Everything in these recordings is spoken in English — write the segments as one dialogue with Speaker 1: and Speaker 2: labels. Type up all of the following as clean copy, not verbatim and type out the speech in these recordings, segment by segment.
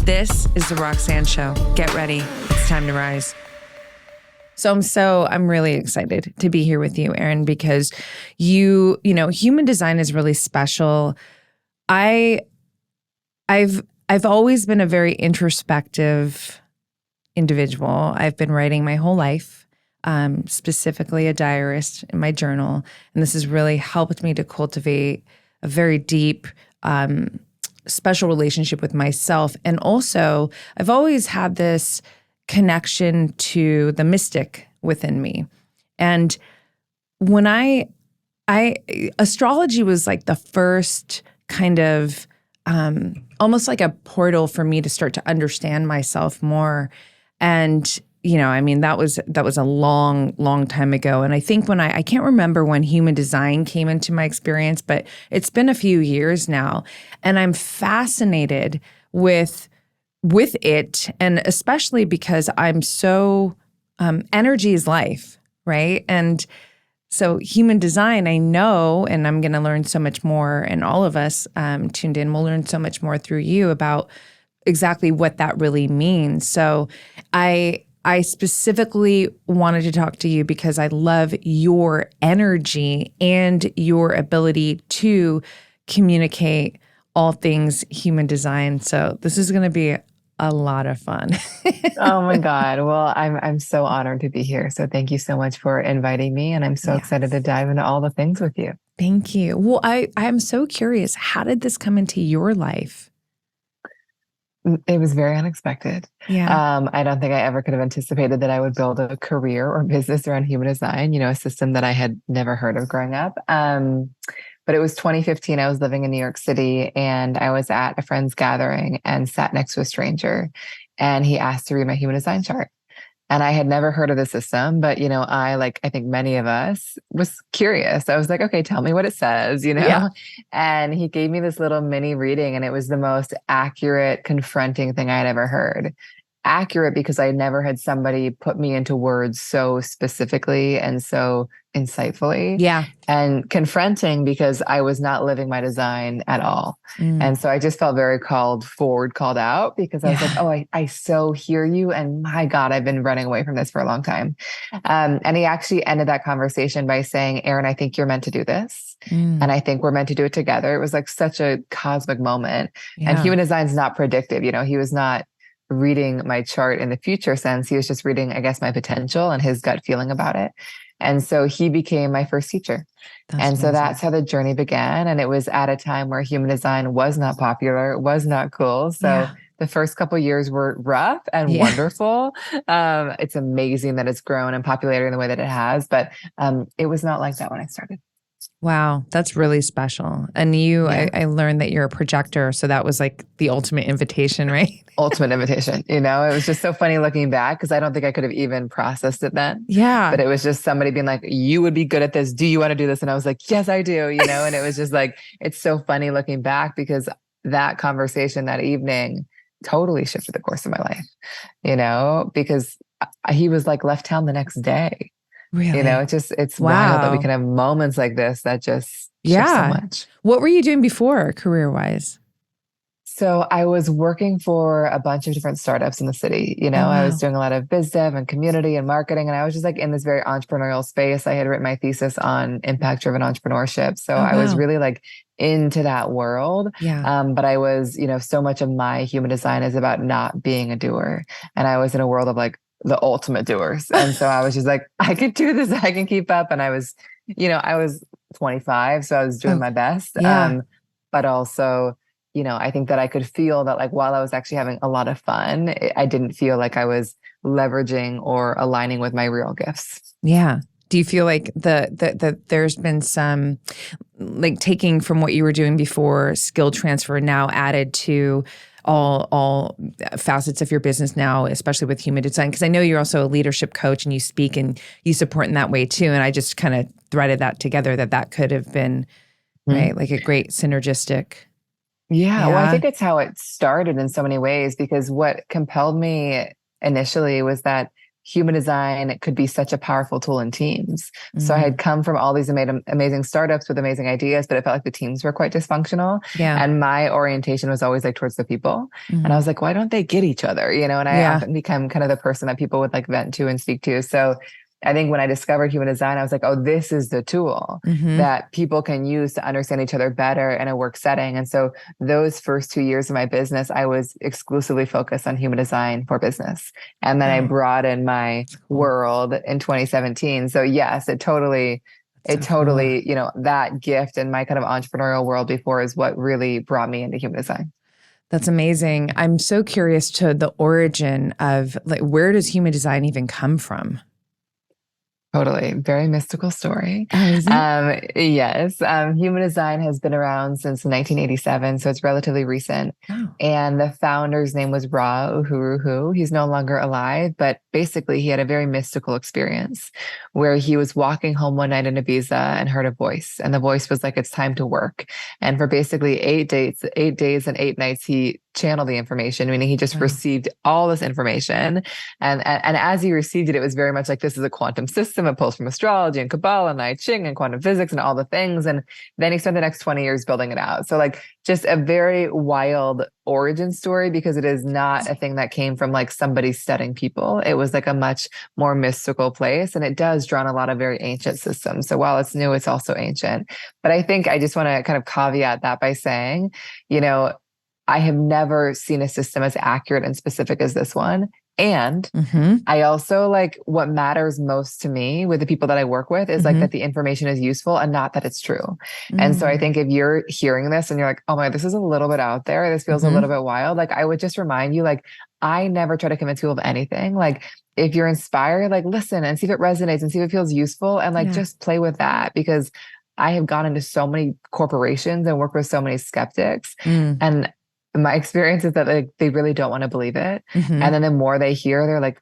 Speaker 1: This is the Roxanne Show. Get ready. It's time to rise. I'm really excited to be here with you, Erin, because you know, human design is really special. I've always been a very introspective individual. I've been writing my whole life, specifically a diarist in my journal, and this has really helped me to cultivate a very deep, special relationship with myself. And also, I've always had this connection to the mystic within me. And when astrology was like the first kind of almost like a portal for me to start to understand myself more. And you know, I mean, that was a long time ago. And I think when I can't remember when human design came into my experience, but it's been a few years now. And I'm fascinated with it. And especially because I'm so, energy is life, right? And so human design, I know, and I'm going to learn so much more, and all of us tuned in will learn so much more through you about exactly what that really means. So I specifically wanted to talk to you because I love your energy and your ability to communicate all things human design. So this is going to be a lot of fun.
Speaker 2: Oh my God. Well, I'm so honored to be here. So thank you so much for inviting me. And I'm so excited to dive into all the things with you.
Speaker 1: Thank you. Well, I'm so curious. How did this come into your life?
Speaker 2: It was very unexpected.
Speaker 1: Yeah.
Speaker 2: I don't think I ever could have anticipated that I would build a career or business around human design, a system that I had never heard of growing up. But it was 2015. I was living in New York City and I was at a friend's gathering and sat next to a stranger. And he asked to read my human design chart. And I had never heard of the system, but, I think many of us was curious. I was like, okay, tell me what it says,
Speaker 1: Yeah.
Speaker 2: And he gave me this little mini reading and it was the most accurate, confronting thing I had ever heard. Accurate because I never had somebody put me into words so specifically and so insightfully.
Speaker 1: Yeah.
Speaker 2: And confronting because I was not living my design at all. And so I just felt very called out because I was like, oh, I so hear you. And my God, I've been running away from this for a long time. And he actually ended that conversation by saying, Erin, I think you're meant to do this. And I think we're meant to do it together. It was like such a cosmic moment.
Speaker 1: Yeah.
Speaker 2: And human design is not predictive. He was not reading my chart in the future sense. He was just reading, I guess, my potential and his gut feeling about it. And so he became my first teacher. So that's how the journey began. And it was at a time where human design was not popular, was not cool. So the first couple of years were rough and wonderful. It's amazing that it's grown and populated in the way that it has, but it was not like that when I started.
Speaker 1: Wow, that's really special. And I learned that you're a projector. So that was like the ultimate invitation, right?
Speaker 2: Ultimate invitation. It was just so funny looking back because I don't think I could have even processed it then.
Speaker 1: Yeah.
Speaker 2: But it was just somebody being like, you would be good at this. Do you want to do this? And I was like, yes, I do. And it was just like, it's so funny looking back because that conversation that evening totally shifted the course of my life, because he was like left town the next day.
Speaker 1: Really?
Speaker 2: It's wild that we can have moments like this that just shift so much.
Speaker 1: What were you doing before career-wise?
Speaker 2: So I was working for a bunch of different startups in the city. I was doing a lot of biz dev and community and marketing. And I was just like in this very entrepreneurial space. I had written my thesis on impact-driven entrepreneurship. So I was really like into that world.
Speaker 1: Yeah.
Speaker 2: But I was, so much of my human design is about not being a doer. And I was in a world of like the ultimate doers. And so I was just like, I can do this. I can keep up. And I was, I was 25. So I was doing my best.
Speaker 1: Yeah.
Speaker 2: But also, I think that I could feel that like while I was actually having a lot of fun, I didn't feel like I was leveraging or aligning with my real gifts.
Speaker 1: Yeah. Do you feel like the there's been some like taking from what you were doing before, skill transfer now added to all facets of your business now, especially with human design? Because I know you're also a leadership coach and you speak and you support in that way too. And I just kind of threaded that together that could have been right, like a great synergistic.
Speaker 2: Yeah, well, I think it's how it started in so many ways because what compelled me initially was that human design could be such a powerful tool in teams.
Speaker 1: Mm-hmm.
Speaker 2: So I had come from all these amazing startups with amazing ideas, but it felt like the teams were quite dysfunctional.
Speaker 1: Yeah.
Speaker 2: And my orientation was always like towards the people.
Speaker 1: Mm-hmm.
Speaker 2: And I was like, why don't they get each other? You know, and I often become kind of the person that people would like vent to and speak to. So I think when I discovered human design, I was like, oh, this is the tool that people can use to understand each other better in a work setting. And so those first 2 years of my business, I was exclusively focused on human design for business. And then I broadened my world in 2017. So yes, it totally, you know, that gift and my kind of entrepreneurial world before is what really brought me into human design.
Speaker 1: That's amazing. I'm so curious to the origin of like, where does human design even come from?
Speaker 2: Totally. Very mystical story. Yes. Human design has been around since 1987, so it's relatively recent. Oh. And the founder's name was Ra Uhuruhu. He's no longer alive, but basically he had a very mystical experience where he was walking home one night in Ibiza and heard a voice. And the voice was like, it's time to work. And for basically 8 days and 8 nights, he channeled the information, meaning he just received all this information. And as he received it, it was very much like, this is a quantum system. It pulls from astrology and Kabbalah and I Ching and quantum physics and all the things. And then he spent the next 20 years building it out. So like just a very wild origin story, because it is not a thing that came from like somebody studying people. It was like a much more mystical place. And it does draw on a lot of very ancient systems. So while it's new, it's also ancient. But I think I just want to kind of caveat that by saying, you know, I have never seen a system as accurate and specific as this one. And I also like what matters most to me with the people that I work with is like that the information is useful and not that it's true. And so I think if you're hearing this and you're like, oh my, this is a little bit out there, this feels a little bit wild. Like I would just remind you, like, I never try to convince people of anything. Like if you're inspired, like listen and see if it resonates and see if it feels useful and like just play with that, because I have gone into so many corporations and worked with so many skeptics and my experience is that like they really don't want to believe it. And then the more they hear, they're like,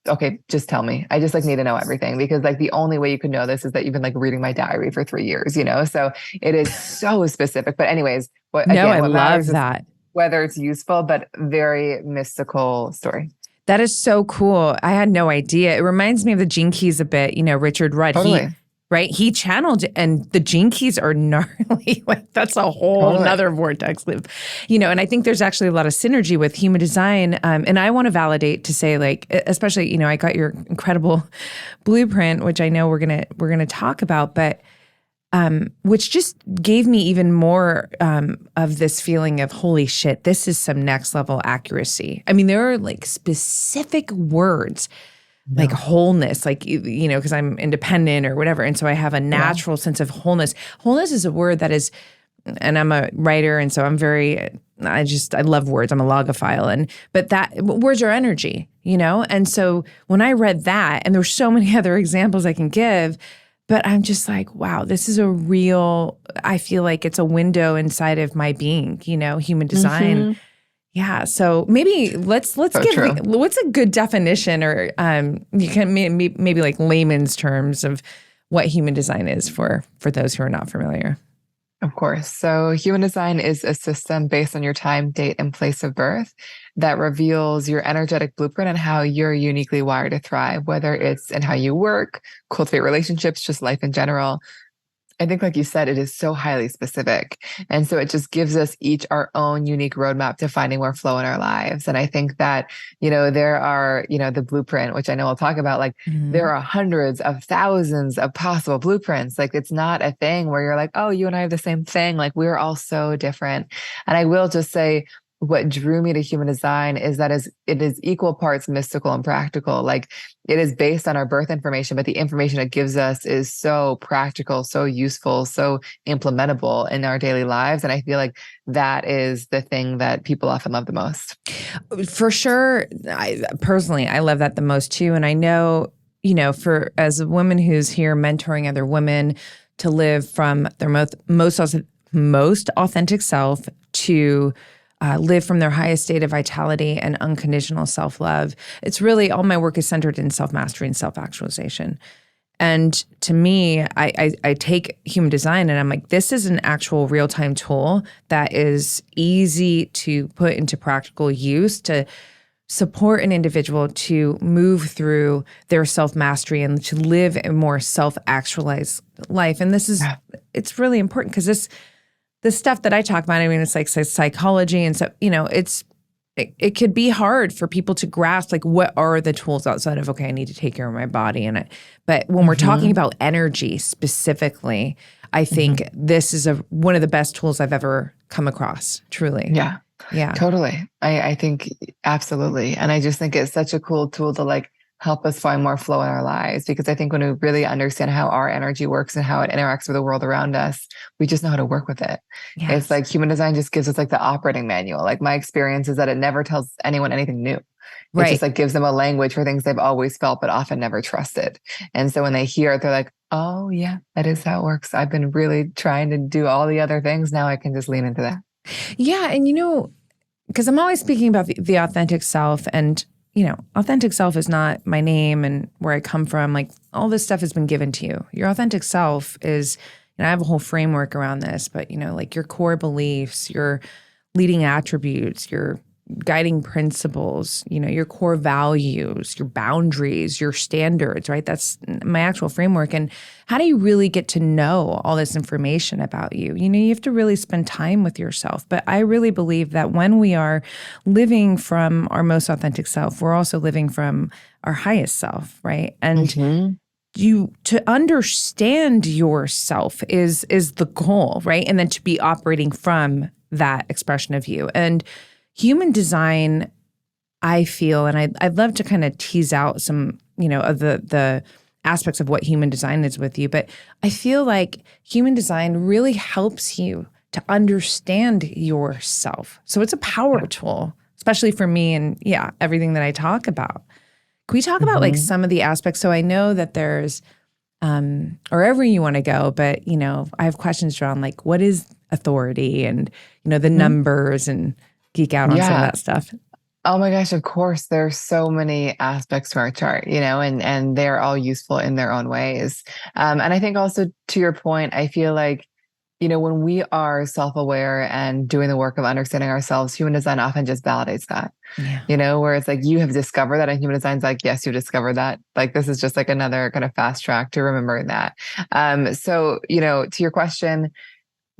Speaker 2: okay, just tell me. I just like need to know everything, because like the only way you could know this is that you've been like reading my diary for 3 years, you know? So it is so specific. But anyways, what
Speaker 1: love that.
Speaker 2: Whether it's useful, but very mystical story.
Speaker 1: That is so cool. I had no idea. It reminds me of the Gene Keys a bit, you know, Richard Rudd.
Speaker 2: Totally.
Speaker 1: He channeled, and the Gene Keys are gnarly. Like that's a whole another vortex loop, you know. And I think there's actually a lot of synergy with human design. And I want to validate to say, like, especially, you know, I got your incredible blueprint, which I know we're gonna talk about, but which just gave me even more of this feeling of holy shit, this is some next level accuracy. I mean, there are like specific words. Like wholeness, like, you know, because I'm independent or whatever. And so I have a natural sense of wholeness. Wholeness is a word that is, and I'm a writer. And so I love words. I'm a logophile. But words are energy, you know? And so when I read that, and there's so many other examples I can give, but I'm just like, wow, this is I feel like it's a window inside of my being, you know, human design. Yeah. So maybe let's give what's a good definition, or you can maybe like layman's terms of what human design is for those who are not familiar.
Speaker 2: Of course. So human design is a system based on your time, date, and place of birth that reveals your energetic blueprint and how you're uniquely wired to thrive, whether it's in how you work, cultivate relationships, just life in general. I think, like you said, it is so highly specific. And so it just gives us each our own unique roadmap to finding more flow in our lives. And I think that, you know, there are, you know, the blueprint, which I know we'll talk about, like there are hundreds of thousands of possible blueprints. Like it's not a thing where you're like, oh, you and I have the same thing. Like we're all so different. And I will just say, what drew me to human design is that it is equal parts mystical and practical. Like it is based on our birth information, but the information it gives us is so practical, so useful, so implementable in our daily lives. And I feel like that is the thing that people often love the most.
Speaker 1: For sure. I love that the most too. And I know, you know, as a woman who's here mentoring other women to live from their most authentic self to live from their highest state of vitality and unconditional self-love. It's really, all my work is centered in self-mastery and self-actualization. And to me, I take human design and I'm like, this is an actual real-time tool that is easy to put into practical use to support an individual to move through their self-mastery and to live a more self-actualized life. And this is, it's really important because this stuff that I talk about, I mean, it's like psychology. And so, it could be hard for people to grasp, like, what are the tools outside of, okay, I need to take care of my body. But when we're talking about energy specifically, I think this is one of the best tools I've ever come across, truly.
Speaker 2: Yeah. Yeah, totally. I think absolutely. And I just think it's such a cool tool to like help us find more flow in our lives, because I think when we really understand how our energy works and how it interacts with the world around us, we just know how to work with it. Yes. It's like human design just gives us like the operating manual. Like my experience is that it never tells anyone anything new. It just like gives them a language for things they've always felt, but often never trusted. And so when they hear it, they're like, oh yeah, that is how it works. I've been really trying to do all the other things. Now I can just lean into that.
Speaker 1: Yeah. And because I'm always speaking about the authentic self, and, authentic self is not my name and where I come from. Like, all this stuff has been given to you. Your authentic self is, I have a whole framework around this, but, like your core beliefs, your leading attributes, your guiding principles, your core values, your boundaries, your standards, right? That's my actual framework. And how do you really get to know all this information about you? You have to really spend time with yourself. But I really believe that when we are living from our most authentic self, we're also living from our highest self, right? And to understand yourself is the goal, right? And then to be operating from that expression of you. And human design, I feel, and I'd love to kind of tease out some, of the aspects of what human design is with you, but I feel like human design really helps you to understand yourself. So it's a power tool, especially for me and everything that I talk about. Can we talk about like some of the aspects? So I know that there's, wherever you want to go, but, I have questions around like, what is authority and, the numbers, and geek out on some of that stuff.
Speaker 2: Oh my gosh, of course. There's so many aspects to our chart, and they're all useful in their own ways. And I think also to your point, I feel like, when we are self-aware and doing the work of understanding ourselves, human design often just validates that, where it's like, you have discovered that, and human design's like, yes, you discovered that. Like, this is just like another kind of fast track to remembering that. So, to your question,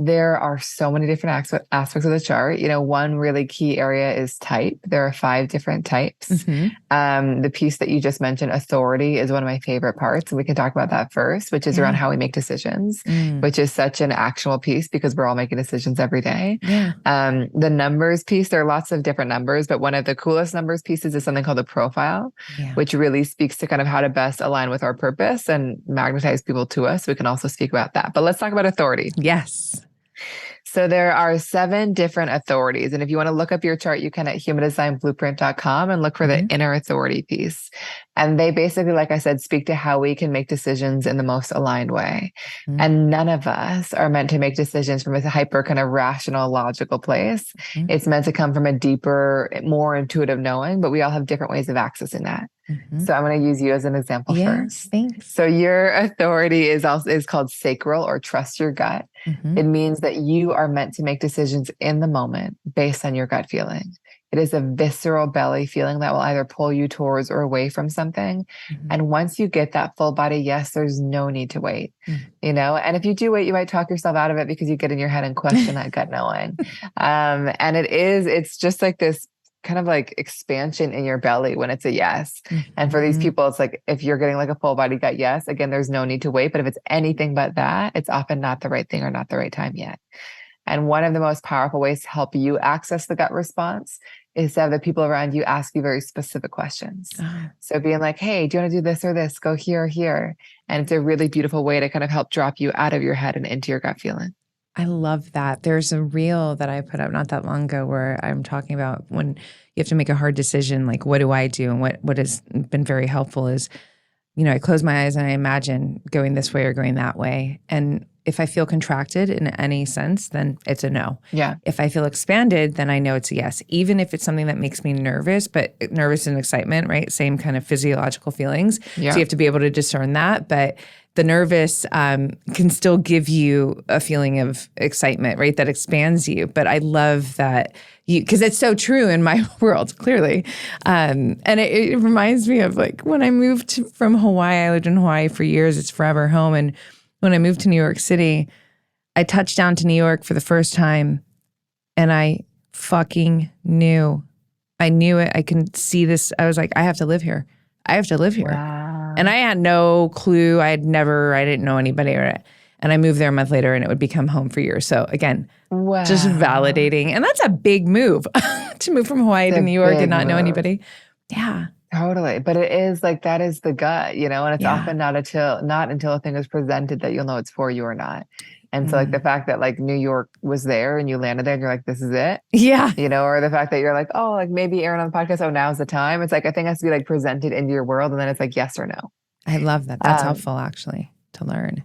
Speaker 2: there are so many different aspects of the chart. One really key area is type. There are 5 different types. The piece that you just mentioned, authority, is one of my favorite parts. And we can talk about that first, which is around how we make decisions, which is such an actionable piece because we're all making decisions every day. The numbers piece, there are lots of different numbers, but one of the coolest numbers pieces is something called the profile, which really speaks to kind of how to best align with our purpose and magnetize people to us. We can also speak about that. But let's talk about authority.
Speaker 1: Yes.
Speaker 2: So there are 7 different authorities. And if you want to look up your chart, you can at humandesignblueprint.com and look for the inner authority piece. And they basically, like I said, speak to how we can make decisions in the most aligned way. And none of us are meant to make decisions from a hyper kind of rational, logical place. It's meant to come from a deeper, more intuitive knowing, but we all have different ways of accessing that. So I'm going to use you as an example first.
Speaker 1: Thanks.
Speaker 2: So your authority is called sacral, or trust your gut. It means that you are meant to make decisions in the moment based on your gut feeling. It is a visceral belly feeling that will either pull you towards or away from something. And once you get that full body yes, there's no need to wait, and if you do wait, you might talk yourself out of it because you get in your head and question that gut knowing. And it's just like this kind of like expansion in your belly when it's a yes. And for these people, it's like, if you're getting like a full body gut yes, again, there's no need to wait. But if it's anything but that, it's often not the right thing or not the right time yet. And one of the most powerful ways to help you access the gut response is to have the people around you ask you very specific questions. So being like, hey, do you want to do this or this? Go here or here. And it's a really beautiful way to kind of help drop you out of your head and into your gut feeling.
Speaker 1: I love that. There's a reel that I put up not that long ago where I'm talking about when you have to make a hard decision, like, what do I do? And what has been very helpful is, I close my eyes and I imagine going this way or going that way. And if I feel contracted in any sense, then it's a no.
Speaker 2: Yeah.
Speaker 1: If I feel expanded, then I know it's a yes, even if it's something that makes me nervous, but nervous and excitement, right? Same kind of physiological feelings.
Speaker 2: Yeah.
Speaker 1: So you have to be able to discern that. But the nervous can still give you a feeling of excitement, right? That expands you. But I love that because it's so true in my world, clearly. And it reminds me of like when I moved from Hawaii. I lived in Hawaii for years. It's forever home. And when I moved to New York City, I touched down to New York for the first time and I fucking knew. I knew it. I can see this. I was like, I have to live here. I have to live here.
Speaker 2: Wow.
Speaker 1: And I had no clue. I didn't know anybody. And I moved there a month later and it would become home for years. So again, just validating. And that's a big move to move from Hawaii to New York and not know anybody. Yeah.
Speaker 2: Totally. But it is like, that is the gut, you know, and it's often not until a thing is presented that you'll know it's for you or not. And so like the fact that like New York was there and you landed there and you're like, this is it.
Speaker 1: Yeah.
Speaker 2: You know, or the fact that you're like, oh, like maybe Erin on the podcast. Oh, now's the time. It's like, I think it has to be like presented into your world. And then it's like, yes or no.
Speaker 1: I love that. That's helpful actually to learn.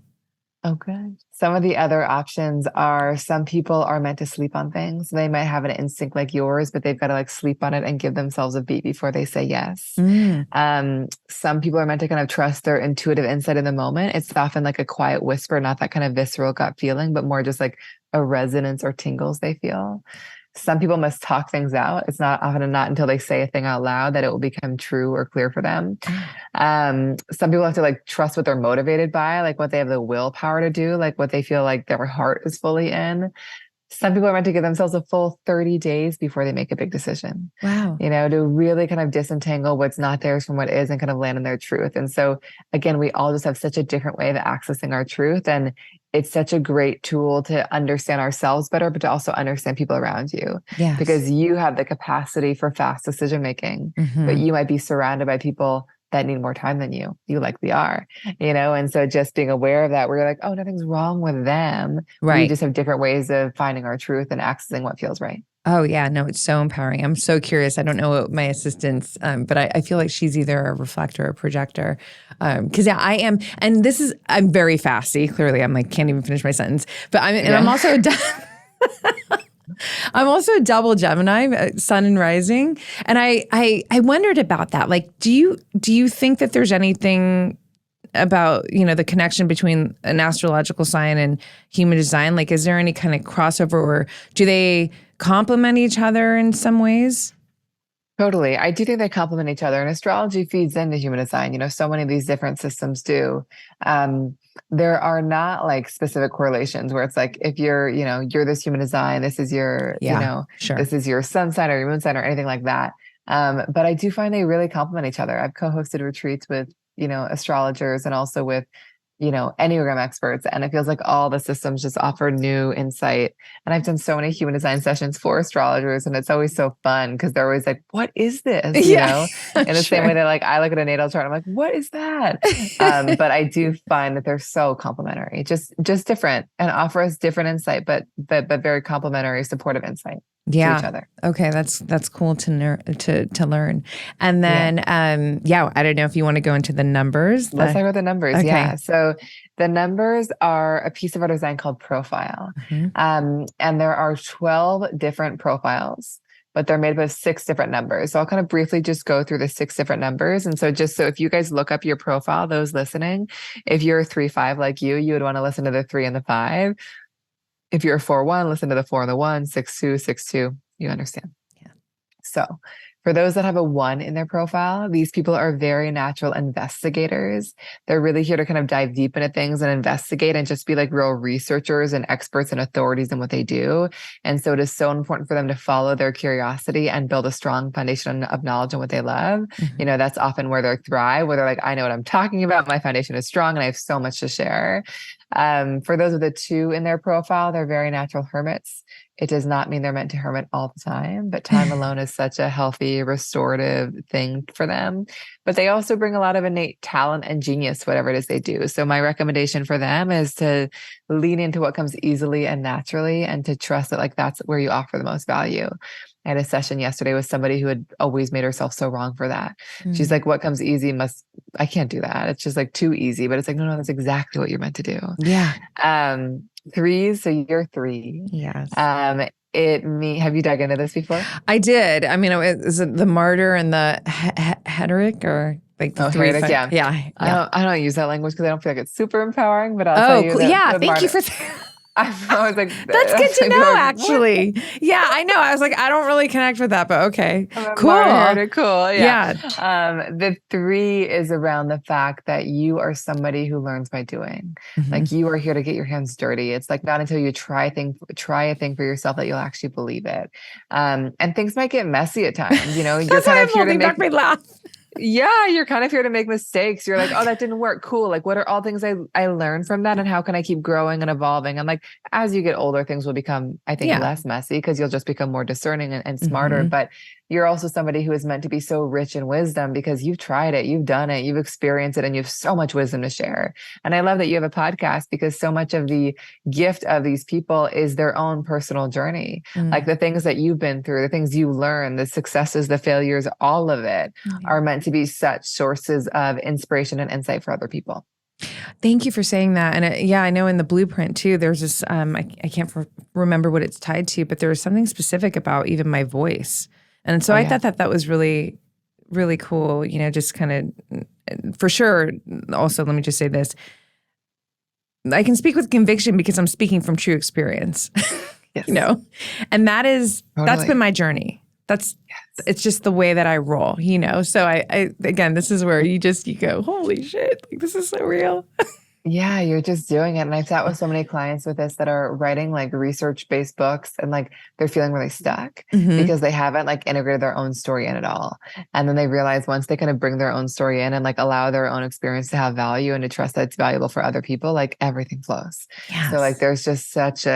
Speaker 2: Okay. Some of the other options are some people are meant to sleep on things. They might have an instinct like yours, but they've got to like sleep on it and give themselves a beat before they say yes. Some people are meant to kind of trust their intuitive insight in the moment. It's often like a quiet whisper, not that kind of visceral gut feeling, but more just like a resonance or tingles they feel. Some people must talk things out. It's not often not until they say a thing out loud that it will become true or clear for them. Some people have to like trust what they're motivated by, like what they have the willpower to do, like what they feel like their heart is fully in. Some people are meant to give themselves a full 30 days before they make a big decision.
Speaker 1: Wow.
Speaker 2: You know, to really kind of disentangle what's not theirs from what is and kind of land in their truth. And so again, we all just have such a different way of accessing our truth. And it's such a great tool to understand ourselves better, but to also understand people around you.
Speaker 1: Yes.
Speaker 2: Because you have the capacity for fast decision making, but you might be surrounded by people that need more time than you. You likely are, you know? And so just being aware of that, we're like, oh, nothing's wrong with them.
Speaker 1: Right.
Speaker 2: We just have different ways of finding our truth and accessing what feels right.
Speaker 1: Oh yeah, no, it's so empowering. I'm so curious. I don't know what my assistant's, but I feel like she's either a reflector or a projector. Because yeah, I am, and I'm very fasty. Clearly, I'm like can't even finish my sentence. But I'm also. I'm also a double Gemini, sun and rising, and I wondered about that. Like, do you think that there's anything about the connection between an astrological sign and human design? Like, is there any kind of crossover, or do they complement each other in some ways?
Speaker 2: Totally. I do think they complement each other, and astrology feeds into human design. So many of these different systems do. There are not like specific correlations where it's like, if you're this human design, this is your,
Speaker 1: sure.
Speaker 2: This is your sun sign or your moon sign or anything like that. But I do find they really complement each other. I've co-hosted retreats with, astrologers and also with, Enneagram experts. And it feels like all the systems just offer new insight. And I've done so many human design sessions for astrologers. And it's always so fun because they're always like, what is this? You know, in the same way that like, I look at a natal chart, I'm like, what is that? But I do find that they're so complementary, just different, and offer us different insight, but very complementary, supportive insight. To each other.
Speaker 1: Okay. That's cool to learn. And then, I don't know if you want to go into the numbers.
Speaker 2: Let's talk about the numbers.
Speaker 1: Okay.
Speaker 2: Yeah. So the numbers are a piece of our design called profile. And there are 12 different profiles, but they're made up of 6 different numbers. So I'll kind of briefly just go through the 6 different numbers. And so if you guys look up your profile, those listening, if you're a 3-5 like you would want to listen to the 3 and the 5. If you're a 4-1, listen to the 4 and the 1, 6-2, 6-2. You understand.
Speaker 1: Yeah.
Speaker 2: So for those that have a 1 in their profile, these people are very natural investigators. They're really here to kind of dive deep into things and investigate and just be like real researchers and experts and authorities in what they do. And so it is so important for them to follow their curiosity and build a strong foundation of knowledge on what they love. That's often where they thrive, where they're like, I know what I'm talking about. My foundation is strong and I have so much to share. For those with a 2 in their profile, they're very natural hermits. It does not mean they're meant to hermit all the time, but time alone is such a healthy, restorative thing for them. But they also bring a lot of innate talent and genius, whatever it is they do. So my recommendation for them is to lean into what comes easily and naturally, and to trust that like that's where you offer the most value. I had a session yesterday with somebody who had always made herself so wrong for that. She's like, what comes easy I can't do that. It's just like too easy. But it's like, no, that's exactly what you're meant to do.
Speaker 1: Yeah.
Speaker 2: Threes. So you're 3.
Speaker 1: Yes.
Speaker 2: Have you dug into this before?
Speaker 1: I did. I mean, is it the martyr and the heteric, or like the three?
Speaker 2: Heretic, yeah. I don't use that language because I don't feel like it's super empowering, but I'll tell you
Speaker 1: cool.
Speaker 2: that
Speaker 1: Thank you for
Speaker 2: I was like,
Speaker 1: that's good to know, actually. Yeah, I know. I was like, I don't really connect with that, but okay. Cool.
Speaker 2: Cool. Yeah. The 3 is around the fact that you are somebody who learns by doing. Like you are here to get your hands dirty. It's like not until you try a thing for yourself that you'll actually believe it. And things might get messy at times. You're kind of here to make me laugh. Yeah, you're kind of here to make mistakes. You're like, oh, that didn't work. Cool. Like, what are all things I learned from that? And how can I keep growing and evolving? And like, as you get older, things will become, I think, less messy because you'll just become more discerning and smarter. But you're also somebody who is meant to be so rich in wisdom because you've tried it, you've done it, you've experienced it, and you have so much wisdom to share. And I love that you have a podcast because so much of the gift of these people is their own personal journey. Like the things that you've been through, the things you learn, the successes, the failures, all of it are meant to be such sources of inspiration and insight for other people.
Speaker 1: Thank you for saying that. And I know in the blueprint too, there's this, I can't remember what it's tied to, but there was something specific about even my voice. And so I thought that was really, really cool, just kind of, for sure. Also, let me just say this. I can speak with conviction because I'm speaking from true experience, and that's been my journey. It's just the way that I roll, So I again, this is where you go, holy shit, like this is so real.
Speaker 2: Yeah, you're just doing it. And I've sat with so many clients with this that are writing like research-based books and like they're feeling really stuck because they haven't like integrated their own story in at all. And then they realize once they kind of bring their own story in and like allow their own experience to have value and to trust that it's valuable for other people, like everything flows. Yes. So like there's just such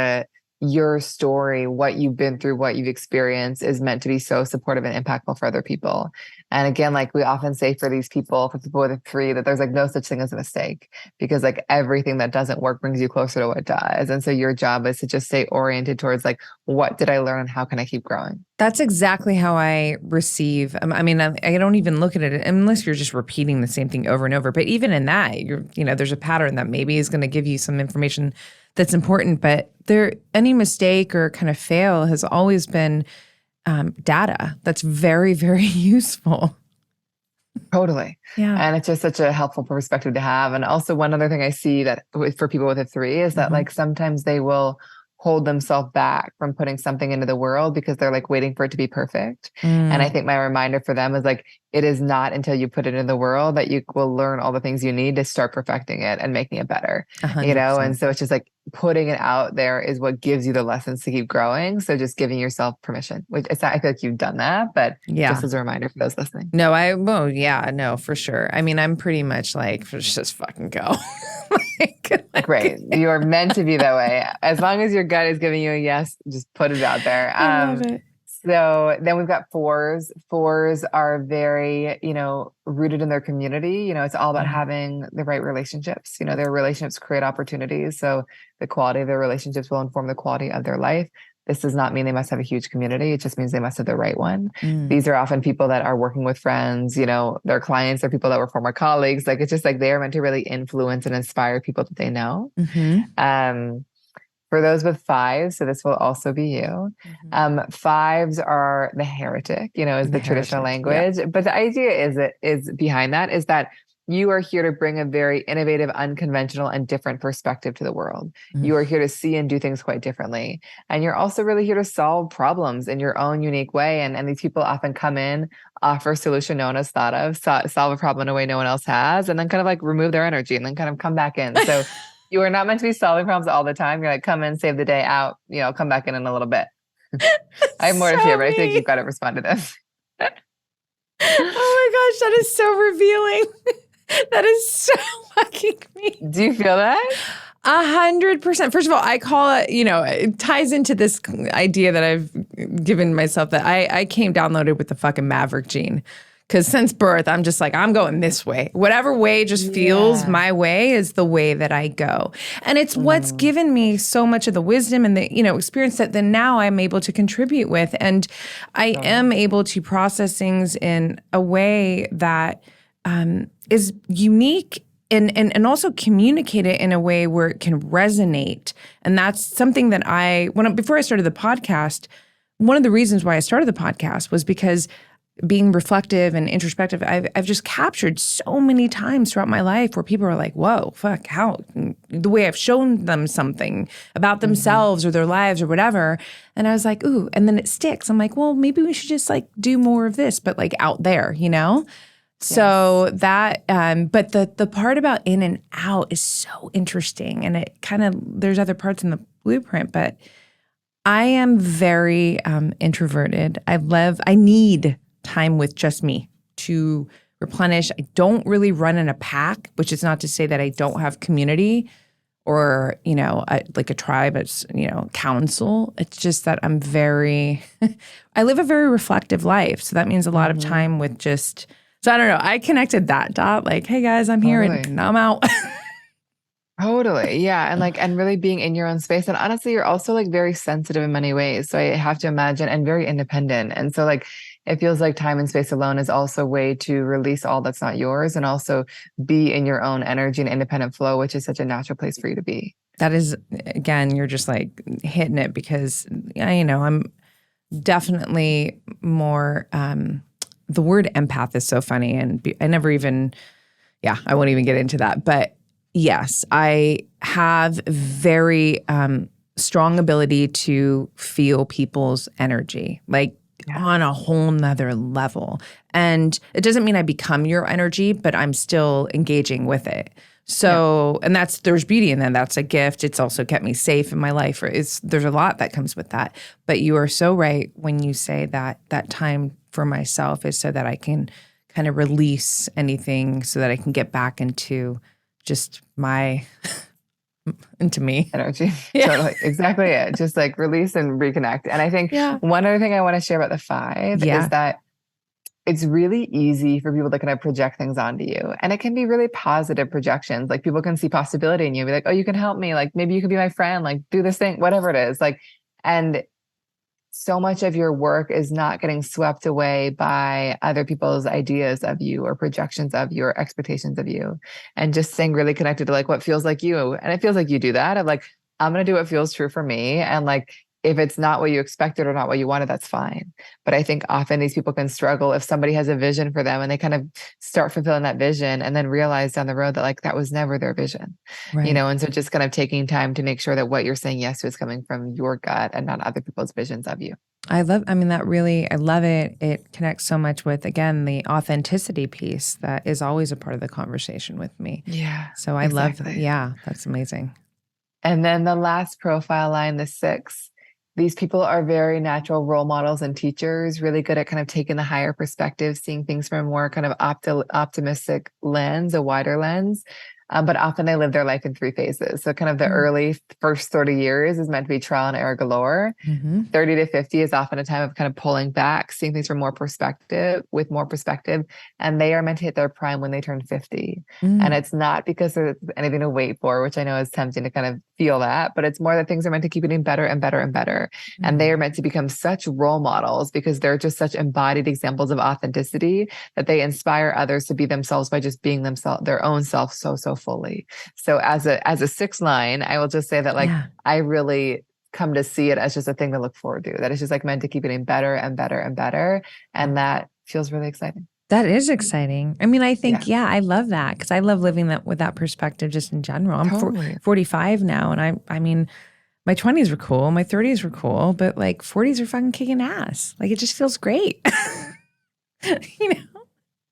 Speaker 2: your story, what you've been through, what you've experienced is meant to be so supportive and impactful for other people. And again, like we often say for people with a 3, that there's like no such thing as a mistake because like everything that doesn't work brings you closer to what does. And so your job is to just stay oriented towards like, what did I learn and how can I keep growing?
Speaker 1: That's exactly how I receive. I mean, I don't even look at it unless you're just repeating the same thing over and over. But even in that, there's a pattern that maybe is going to give you some information that's important, but any mistake or kind of fail has always been data that's very, very useful.
Speaker 2: Totally. Yeah. And it's just such a helpful perspective to have. And also one other thing I see that for people with a 3 is that like sometimes they will hold themselves back from putting something into the world because they're like waiting for it to be perfect. And I think my reminder for them is like, it is not until you put it in the world that you will learn all the things you need to start perfecting it and making it better, 100%. And so it's just like putting it out there is what gives you the lessons to keep growing. So just giving yourself permission, which it's not, I feel like you've done that, but just as a reminder for those listening.
Speaker 1: No, for sure. I mean, I'm pretty much like, just fucking go.
Speaker 2: Great. You are meant to be that way. As long as your gut is giving you a yes, just put it out there.
Speaker 1: I love it.
Speaker 2: So then we've got 4s. 4s are very, rooted in their community. It's all about having the right relationships. Their relationships create opportunities. So the quality of their relationships will inform the quality of their life. This does not mean they must have a huge community. It just means they must have the right one. These are often people that are working with friends, their clients are people that were former colleagues. Like, it's just like they are meant to really influence and inspire people that they know. For those with 5s, so this will also be you. 5s are the heretic, is the traditional language. Yeah. But the idea is behind that is that you are here to bring a very innovative, unconventional, and different perspective to the world. You are here to see and do things quite differently. And you're also really here to solve problems in your own unique way. And these people often come in, offer a solution no one has thought of, solve a problem in a way no one else has, and then kind of like remove their energy and then kind of come back in. So you are not meant to be solving problems all the time. You're like, come in, save the day out, come back in a little bit. I have more to share, but I think you've got to respond to this.
Speaker 1: Oh my gosh, that is so revealing. That is so fucking me.
Speaker 2: Do you feel that?
Speaker 1: 100%. First of all, I call it, it ties into this idea that I've given myself that I came downloaded with the fucking Maverick gene. Because since birth, I'm just like, I'm going this way. Whatever way just feels my way is the way that I go. And it's what's given me so much of the wisdom and the, experience that then now I'm able to contribute with. And I am able to process things in a way that is unique and also communicate it in a way where it can resonate. And that's something that before I started the podcast, one of the reasons why I started the podcast was because being reflective and introspective, I've just captured so many times throughout my life where people are like, whoa, fuck, how, the way I've shown them something about themselves or their lives or whatever. And I was like, ooh, and then it sticks. I'm like, well, maybe we should just like do more of this, but like out there, So that, but the part about in and out is so interesting. And it kind of, there's other parts in the blueprint, but I am very introverted. I need time with just me to replenish. I don't really run in a pack, which is not to say that I don't have community or, like a tribe, it's, council. It's just that I'm I live a very reflective life. So that means a lot of time with just, so I don't know. I connected that dot like, hey guys, I'm here and I'm out.
Speaker 2: Totally. Yeah. And really being in your own space. And honestly, you're also like very sensitive in many ways. So I have to imagine, and very independent. And so like, it feels like time and space alone is also a way to release all that's not yours and also be in your own energy and independent flow, which is such a natural place for you to be.
Speaker 1: That is, again, you're just like hitting it because, I'm definitely more, the word empath is so funny. And I never even, I won't even get into that. But yes, I have very strong ability to feel people's energy, like on a whole nother level. And it doesn't mean I become your energy, but I'm still engaging with it. So, and there's beauty in that. That's a gift. It's also kept me safe in my life. There's a lot that comes with that. But you are so right when you say that time for myself is so that I can kind of release anything so that I can get back into just into me.
Speaker 2: Energy. Totally. Exactly it. Just like release and reconnect. And I think one other thing I want to share about the 5 is that it's really easy for people to kind of project things onto you. And it can be really positive projections. Like people can see possibility in you, be like, oh, you can help me. Like maybe you can be my friend, like do this thing, whatever it is. Like, and so much of your work is not getting swept away by other people's ideas of you or projections of you or expectations of you. And just staying really connected to like what feels like you. And it feels like you do that of like, I'm going to do what feels true for me. And like, if it's not what you expected or not what you wanted, that's fine. But I think often these people can struggle if somebody has a vision for them and they kind of start fulfilling that vision and then realize down the road that like that was never their vision, and so just kind of taking time to make sure that what you're saying yes to is coming from your gut and not other people's visions of you.
Speaker 1: I love it. It connects so much with, again, the authenticity piece that is always a part of the conversation with me.
Speaker 2: Yeah.
Speaker 1: So I love that. Yeah, that's amazing.
Speaker 2: And then the last profile line, the 6, these people are very natural role models and teachers, really good at kind of taking the higher perspective, seeing things from a more kind of optimistic lens, a wider lens. But often they live their life in 3 phases. So kind of the early first 30 years is meant to be trial and error galore. 30 to 50 is often a time of kind of pulling back, seeing things from more perspective. And they are meant to hit their prime when they turn 50. And it's not because there's anything to wait for, which I know is tempting to kind of feel that, but it's more that things are meant to keep getting better and better and better. And they are meant to become such role models because they're just such embodied examples of authenticity that they inspire others to be themselves by just being themselves, their own self so fully. So as a 6 line, I will just say that I really come to see it as just a thing to look forward to, that it's just like meant to keep getting better and better and better. And that feels really exciting.
Speaker 1: That is exciting. I mean, I think, I love that because I love living that with that perspective just in general. I'm 45 now. And I mean, my 20s were cool. My 30s were cool, but like 40s are fucking kicking ass. Like it just feels great.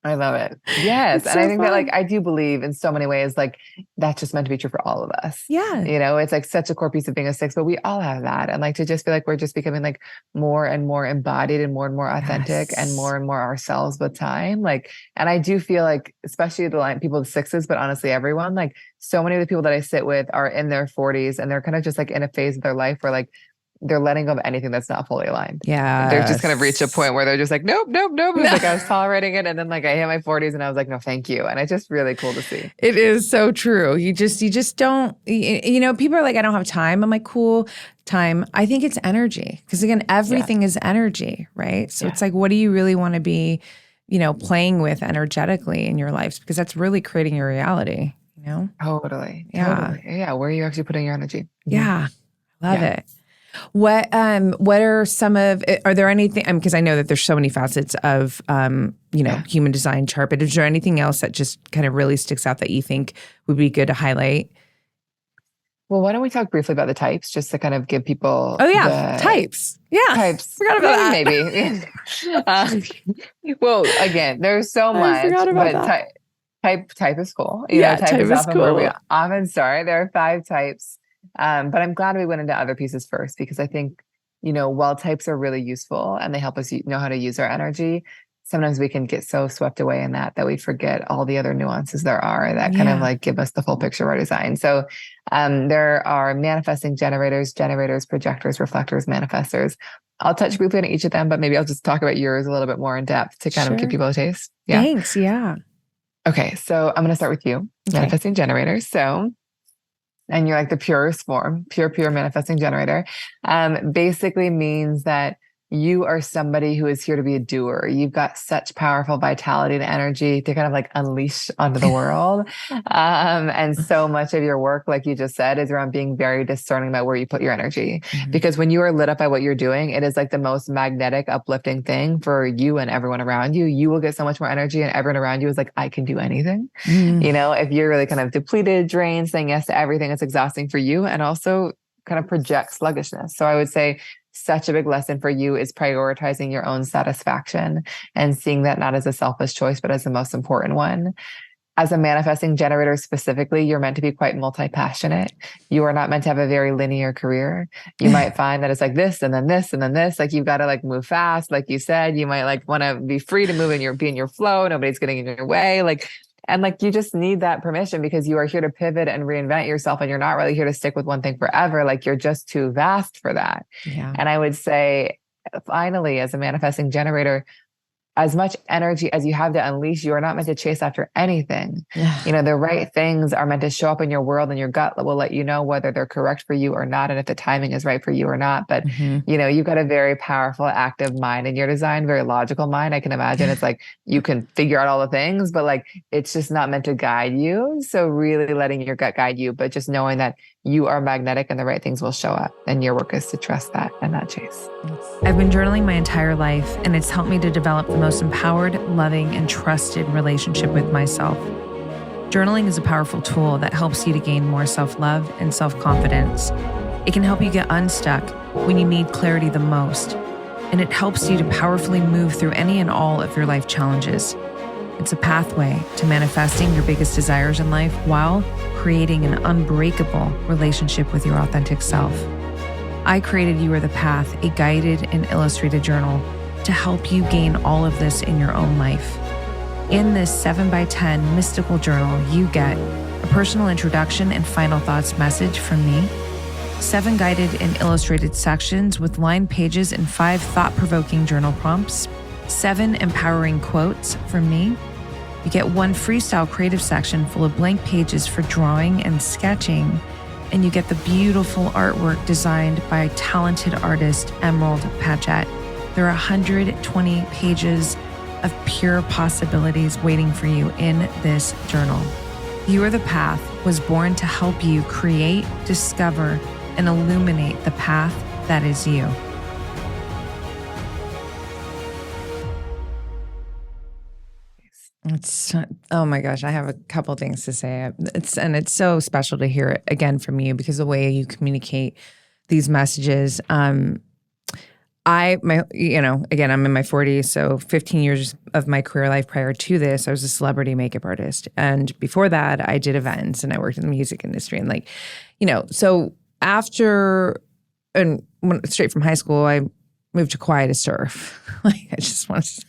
Speaker 2: I love it. Yes.
Speaker 1: It's
Speaker 2: and
Speaker 1: so
Speaker 2: I think that
Speaker 1: fun.
Speaker 2: like, I do believe in so many ways, like that's just meant to be true for all of us.
Speaker 1: Yeah.
Speaker 2: It's like such a core piece of being a 6, but we all have that. And like, to just feel like we're just becoming like more and more embodied and more authentic and more ourselves with time. Like, and I do feel like, especially the line people with 6s, but honestly, everyone, like so many of the people that I sit with are in their 40s and they're kind of just like in a phase of their life where like, they're letting go of anything that's not fully aligned.
Speaker 1: Yeah.
Speaker 2: They're just kind of reached a point where they're just like, nope. It was like I was tolerating it. And then like I hit my 40s and I was like, no, thank you. And it's just really cool to see.
Speaker 1: It is so true. You just don't, people are like, I don't have time. I'm like, cool, time. I think it's energy. Because again, everything is energy, right? So it's like, what do you really want to be, playing with energetically in your lives? Because that's really creating your reality,
Speaker 2: Totally.
Speaker 1: Yeah.
Speaker 2: Totally. Yeah. Where are you actually putting your energy?
Speaker 1: Yeah. Love it. What are some of, are there anything, because I know that there's so many facets of, human design chart, but is there anything else that just kind of really sticks out that you think would be good to highlight?
Speaker 2: Well, why don't we talk briefly about the types just to kind of give people
Speaker 1: types. Yeah.
Speaker 2: Types.
Speaker 1: Forgot about that.
Speaker 2: Maybe. Well, again, there's so much.
Speaker 1: I forgot about that.
Speaker 2: Type is cool.
Speaker 1: Type is
Speaker 2: often
Speaker 1: cool.
Speaker 2: where we often start. There are 5 types. But I'm glad we went into other pieces first because I think, while types are really useful and they help us know how to use our energy, sometimes we can get so swept away in that we forget all the other nuances there are that kind of like give us the full picture of our design. So there are manifesting generators, projectors, reflectors, manifestors. I'll touch briefly on each of them, but maybe I'll just talk about yours a little bit more in depth to kind of give people a taste. Yeah.
Speaker 1: Thanks. Yeah.
Speaker 2: Okay. So I'm going to start with you, manifesting generators. So, and you're like the purest form, pure manifesting generator, basically means that you are somebody who is here to be a doer. You've got such powerful vitality and energy to kind of like unleash onto the world. And so much of your work, like you just said, is around being very discerning about where you put your energy. Mm-hmm. Because when you are lit up by what you're doing, it is like the most magnetic, uplifting thing for you and everyone around you. You will get so much more energy and everyone around you is like, I can do anything. Mm. If you're really kind of depleted, drained, saying yes to everything, it's exhausting for you and also kind of projects sluggishness. So I would say such a big lesson for you is prioritizing your own satisfaction and seeing that not as a selfish choice, but as the most important one. As a manifesting generator specifically, you're meant to be quite multi-passionate. You are not meant to have a very linear career. You might find that it's like this and then this and then this. Like you've got to like move fast. Like you said, you might like want to be free to move be in your flow. Nobody's getting in your way. And you just need that permission because you are here to pivot and reinvent yourself and you're not really here to stick with one thing forever. Like you're just too vast for that. Yeah. And I would say, finally, as a manifesting generator, as much energy as you have to unleash, you are not meant to chase after anything. Yeah. The right things are meant to show up in your world and your gut will let you know whether they're correct for you or not. And if the timing is right for you or not. But, you've got a very powerful, active mind in your design, very logical mind. I can imagine it's like, you can figure out all the things, but it's just not meant to guide you. So really letting your gut guide you, but just knowing that you are magnetic and the right things will show up. And your work is to trust that and not chase.
Speaker 1: I've been journaling my entire life, and it's helped me to develop the most empowered, loving, and trusted relationship with myself. Journaling is a powerful tool that helps you to gain more self-love and self-confidence. It can help you get unstuck when you need clarity the most, and it helps you to powerfully move through any and all of your life challenges. It's a pathway to manifesting your biggest desires in life while creating an unbreakable relationship with your authentic self. I created You Are the Path, a guided and illustrated journal to help you gain all of this in your own life. In this 7x10 mystical journal, you get a personal introduction and final thoughts message from me, 7 guided and illustrated sections with lined pages and 5 thought-provoking journal prompts, 7 empowering quotes from me. You get 1 freestyle creative section full of blank pages for drawing and sketching, and you get the beautiful artwork designed by talented artist Emerald Patchett. There are 120 pages of pure possibilities waiting for you in this journal. You Are the Path was born to help you create, discover, and illuminate the path that is you. Oh my gosh, I have a couple things to say. It's so special to hear it again from you because the way you communicate these messages. Again, I'm in my 40s, so 15 years of my career life prior to this, I was a celebrity makeup artist. And before that, I did events and I worked in the music industry. And so after, straight from high school, I moved to Kauai to surf. I just want to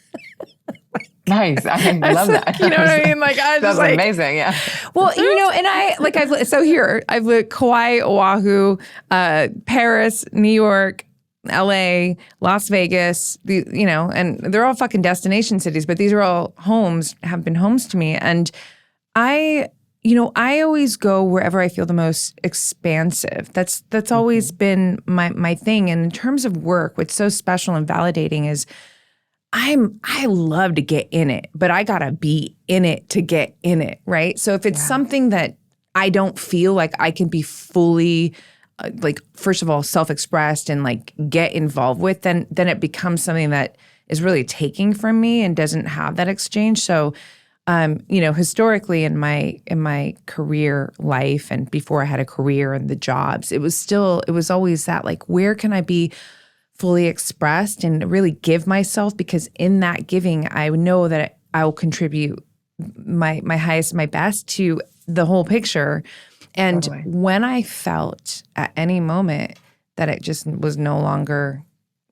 Speaker 2: Nice. I love that.
Speaker 1: You know what I mean? Like, I was
Speaker 2: That's
Speaker 1: just like,
Speaker 2: amazing. Yeah.
Speaker 1: well, and I've lived Kauai, Oahu, Paris, New York, LA, Las Vegas, and they're all fucking destination cities, but these are all have been homes to me. And I always go wherever I feel the most expansive. That's always been my thing. And in terms of work, what's so special and validating is I love to get in it, but I gotta be in it to get in it, right? So if it's something that I don't feel like I can be fully, first of all, self-expressed and like get involved with, then it becomes something that is really taking from me and doesn't have that exchange. So, historically in my career life and before I had a career and the jobs, it was always that, like, where can I be fully expressed and really give myself, because in that giving, I know that I will contribute my highest, my best to the whole picture. And when I felt at any moment that it just was no longer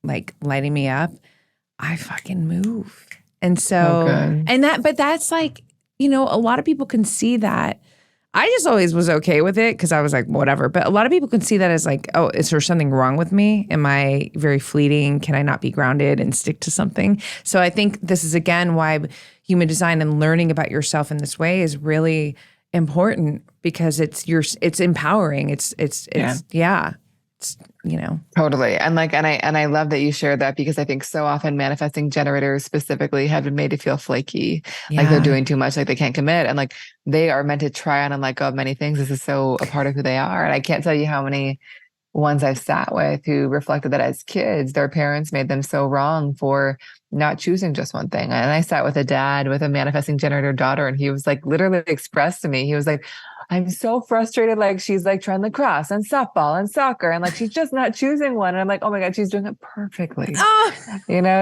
Speaker 1: like lighting me up, I fucking move. And so, but that's like, a lot of people can see that. I just always was okay with it because I was like, whatever. But a lot of people can see that as like, oh, is there something wrong with me? Am I very fleeting? Can I not be grounded and stick to something? So I think this is, again, why human design and learning about yourself in this way is really important, because it's empowering. It's
Speaker 2: Totally. And I love that you shared that, because I think so often manifesting generators specifically have been made to feel flaky, like they're doing too much, like they can't commit. And like they are meant to try on and let go of many things. This is so a part of who they are. And I can't tell you how many ones I've sat with who reflected that as kids, their parents made them so wrong for not choosing just one thing. And I sat with a dad with a manifesting generator daughter, and he was like, literally expressed to me, he was like, I'm so frustrated. Like, she's like trying lacrosse and softball and soccer, and like, she's just not choosing one. And I'm like, oh my God, she's doing it perfectly.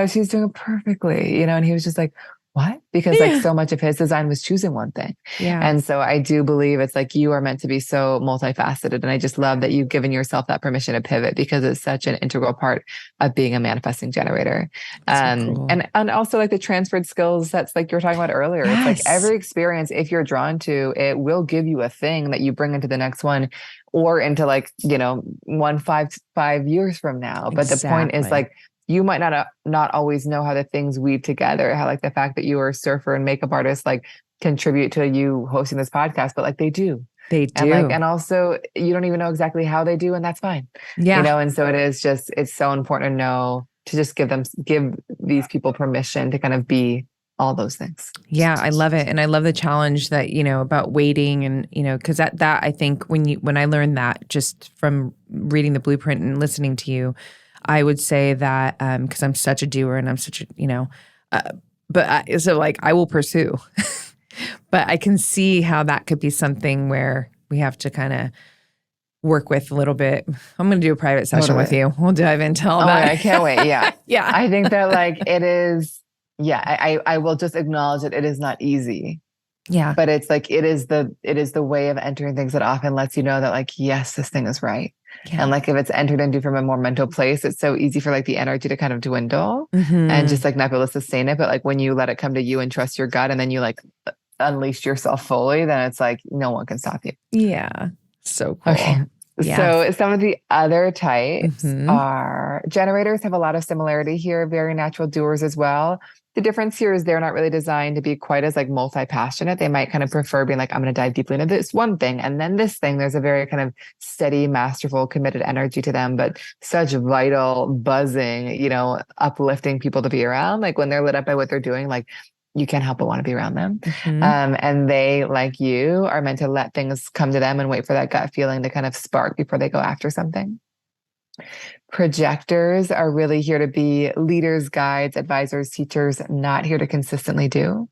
Speaker 2: She's doing it perfectly, and he was just like, what? Because like so much of his design was choosing one thing. Yeah. And so I do believe it's like you are meant to be so multifaceted. And I just love that you've given yourself that permission to pivot, because it's such an integral part of being a manifesting generator. So cool. And also like the transferred skills that's like you were talking about earlier. Yes. It's like every experience, if you're drawn to, it will give you a thing that you bring into the next one, or into like, 5 years from now. But the point is like, you might not always know how the things weave together, how like the fact that you are a surfer and makeup artist like contribute to you hosting this podcast, but like they do. They do. And also you don't even know exactly how they do, and that's fine. Yeah. And so it's so important to know, to just give these people permission to kind of be all those things.
Speaker 1: Yeah, I love it. And I love the challenge that, about waiting, and, because that I think when I learned that just from reading the blueprint and listening to you, I would say that because I'm such a doer and I'm such a, so like I will pursue, but I can see how that could be something where we have to kind of work with a little bit. I'm going to do a private session with you. We'll dive into all that.
Speaker 2: I can't wait. Yeah.
Speaker 1: Yeah.
Speaker 2: I think that like it is, I will just acknowledge that it is not easy. Yeah. But it's like, it is the way of entering things that often lets you know that like, yes, this thing is right. Yeah. And like, if it's entered into from a more mental place, it's so easy for like the energy to kind of dwindle and just like not be able to sustain it. But like when you let it come to you and trust your gut, and then you like unleash yourself fully, then it's like, no one can stop you.
Speaker 1: Yeah. So cool.
Speaker 2: Okay. Yeah. So some of the other types are generators, have a lot of similarity here, very natural doers as well. The difference here is they're not really designed to be quite as like multi-passionate. They might kind of prefer being like, I'm going to dive deeply into this one thing and then this thing. There's a very kind of steady, masterful, committed energy to them, but such vital, buzzing, uplifting people to be around. Like when they're lit up by what they're doing, like you can't help but want to be around them. And they, like you, are meant to let things come to them and wait for that gut feeling to kind of spark before they go after something. Projectors are really here to be leaders, guides, advisors, teachers, not here to consistently do.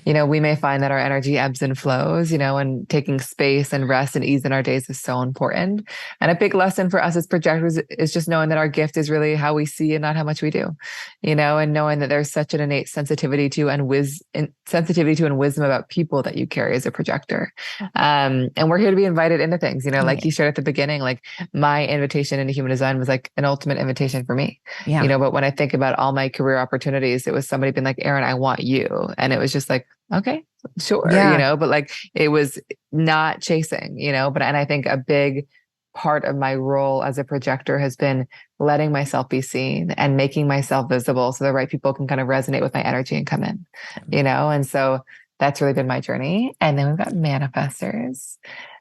Speaker 2: We may find that our energy ebbs and flows, and taking space and rest and ease in our days is so important. And a big lesson for us as projectors is just knowing that our gift is really how we see and not how much we do, and knowing that there's such an innate sensitivity to and wisdom about people that you carry as a projector. And we're here to be invited into things, like you shared at the beginning, like my invitation into human design design was like an ultimate invitation for me,
Speaker 1: Yeah.
Speaker 2: you know, but when I think about all my career opportunities, it was somebody being like, Erin, I want you. And it was just like, okay, sure,
Speaker 1: Yeah.
Speaker 2: you know, but like, it was not chasing, you know, and I think a big part of my role as a projector has been letting myself be seen and making myself visible so the right people can kind of resonate with my energy and come in, you know? And so that's really been my journey. And then we've got manifestors,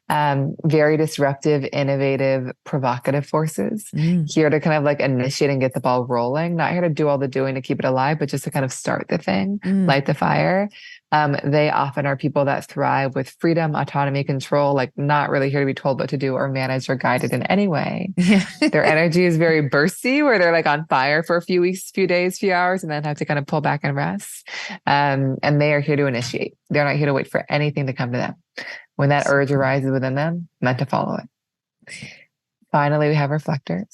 Speaker 2: very disruptive, innovative, provocative forces here to kind of like initiate and get the ball rolling, not here to do all the doing to keep it alive, but just to kind of start the thing, light the fire. They often are people that thrive with freedom, autonomy, control, like not really here to be told what to do or managed or guided in any way.
Speaker 1: Yeah.
Speaker 2: Their energy is very bursty, where they're like on fire for a few weeks, few days, few hours, and then have to kind of pull back and rest. And they are here to initiate. They're not here to wait for anything to come to them. When that urge arises within them, meant to follow it. Finally, we have reflectors.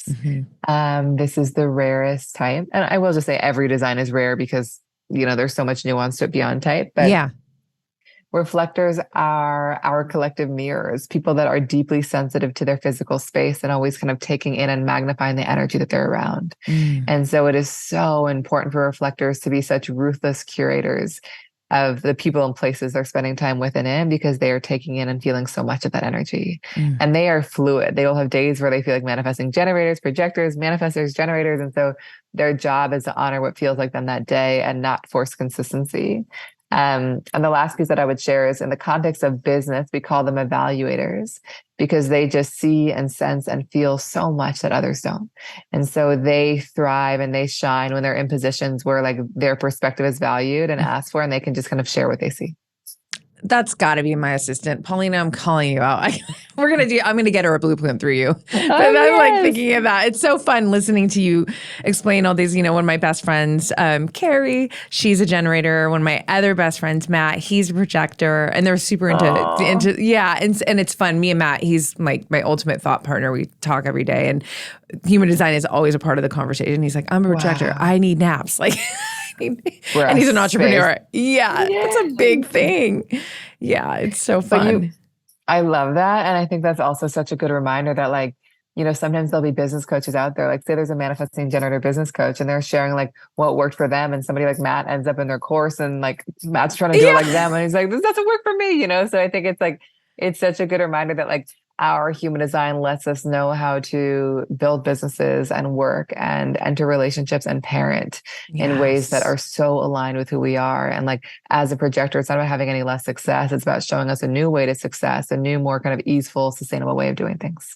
Speaker 2: This is the rarest type. And I will just say every design is rare because, you know, there's so much nuance to it beyond type. But
Speaker 1: yeah.
Speaker 2: Reflectors are our collective mirrors, people that are deeply sensitive to their physical space and always kind of taking in and magnifying the energy that they're around. And so it is so important for reflectors to be such ruthless curators of the people and places they're spending time with and in, because they are taking in and feeling so much of that energy. And they are fluid. They will have days where they feel like manifesting generators, projectors, manifestors, generators. And so their job is to honor what feels like them that day and not force consistency. And the last piece that I would share is in the context of business, we call them evaluators because they just see and sense and feel so much that others don't. And so they thrive and they shine when they're in positions where like their perspective is valued and asked for, and they can just kind of share what they see.
Speaker 1: That's got to be my assistant. Paulina, I'm calling you out. I'm going to get her a blueprint through you. But I'm like thinking of that. It's so fun listening to you explain all these, you know, one of my best friends, Carrie, she's a generator. One of my other best friends, Matt, he's a projector, and they're super into yeah. And it's fun. Me and Matt, he's like my ultimate thought partner. We talk every day, and human design is always a part of the conversation. He's like, I'm a projector. Wow. I need naps. Like, and he's an entrepreneur. Yeah, that's a big thing. Yeah, it's so fun.
Speaker 2: I love that. And I think that's also such a good reminder that like, you know, sometimes there'll be business coaches out there, like say there's a manifesting generator business coach and they're sharing like what worked for them. And somebody like Matt ends up in their course and like Matt's trying to do it like them. And he's like, this doesn't work for me, you know? So I think it's like, it's such a good reminder that like our human design lets us know how to build businesses and work and enter relationships and parent in ways that are so aligned with who we are. And like, as a projector, it's not about having any less success. It's about showing us a new way to success, a new, more kind of easeful, sustainable way of doing things.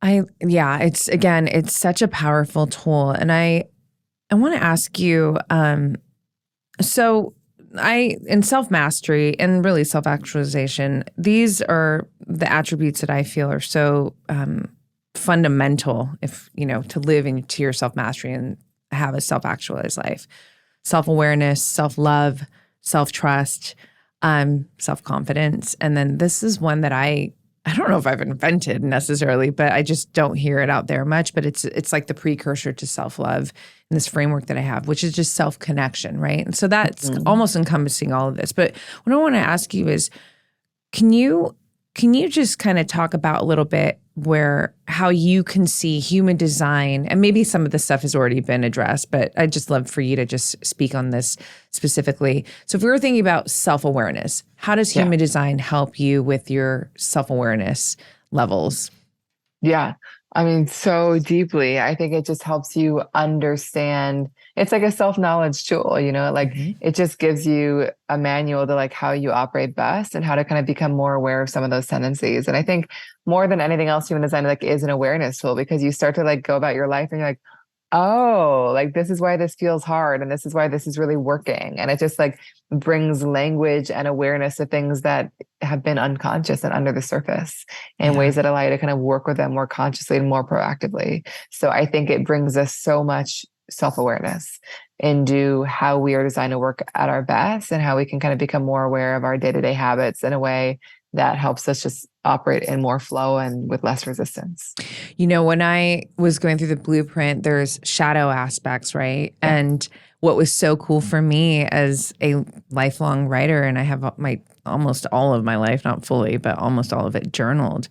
Speaker 2: It's such a powerful tool. And I want to ask you, in self-mastery and really self-actualization, these are the attributes that I feel are so fundamental if, you know, to live into your self-mastery and have a self-actualized life. Self-awareness, self-love, self-trust, self-confidence. And then this is one that I don't know if I've invented necessarily, but I just don't hear it out there much. But it's like the precursor to self-love in this framework that I have, which is just self-connection, right? And so that's almost encompassing all of this. But what I want to ask you is, can you just kind of talk about a little bit how you can see human design, and maybe some of the stuff has already been addressed, but I'd just love for you to just speak on this specifically. So if we were thinking about self-awareness, how does human design help you with your self-awareness levels? Yeah. I mean, so deeply. I think it just helps you understand. It's like a self-knowledge tool, you know, like it just gives you a manual to like how you operate best and how to kind of become more aware of some of those tendencies. And I think more than anything else, human design like is an awareness tool, because you start to like go about your life and you're like, oh, like this is why this feels hard. And this is why this is really working. And it just like brings language and awareness to things that have been unconscious and under the surface in ways that allow you to kind of work with them more consciously and more proactively. So I think it brings us so much self-awareness into how we are designed to work at our best and how we can kind of become more aware of our day-to-day habits in a way that helps us just operate in more flow and with less resistance. You know, when I was going through the blueprint, there's shadow aspects, right? Yeah. And what was so cool for me as a lifelong writer, and I have almost all of my life, not fully, but almost all of it journaled.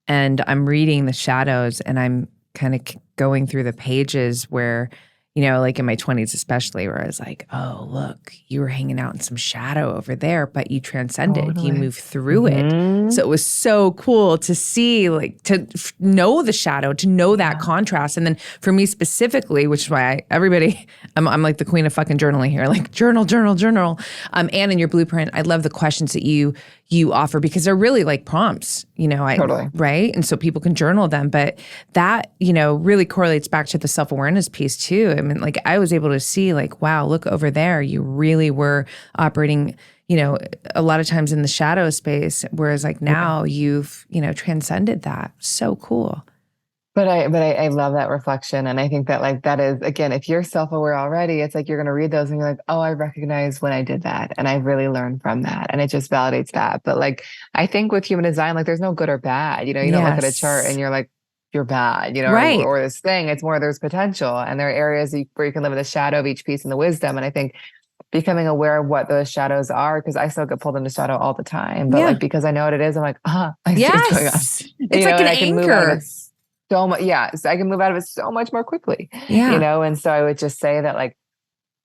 Speaker 2: And I'm reading the shadows and I'm
Speaker 1: kind of going through the pages where, you know, like in my 20s especially, where I was like, oh, look, you were hanging out in some shadow over there, but you transcended, you moved through it. So it was so cool to see, like, to know the shadow, to know that contrast. And then for me specifically, which is why I'm like the queen of fucking journaling here, like journal. And in your blueprint, I love the questions that you offer because they're really like prompts, you know, right? And so people can journal them, but that, you know, really correlates back to the self-awareness piece too. I mean, like I was able to see like, wow, look over there. You really were operating, you know, a lot of times in the shadow space, whereas like now you've, you know, transcended that. So cool.
Speaker 2: But I love that reflection. And I think that like, that is, again, if you're self-aware already, it's like, you're going to read those and you're like, oh, I recognize when I did that. And I really learned from that. And it just validates that. But like, I think with human design, like there's no good or bad, you know, you don't look at a chart and you're like, you're bad, you know, or this thing, it's more, there's potential. And there are areas where you can live in the shadow of each piece and the wisdom. And I think becoming aware of what those shadows are, because I still get pulled into shadow all the time, but like, because I know what it is, I'm like, I see what's going on.
Speaker 1: It's like an anchor.
Speaker 2: So much, so I can move out of it so much more quickly, you know? And so I would just say that like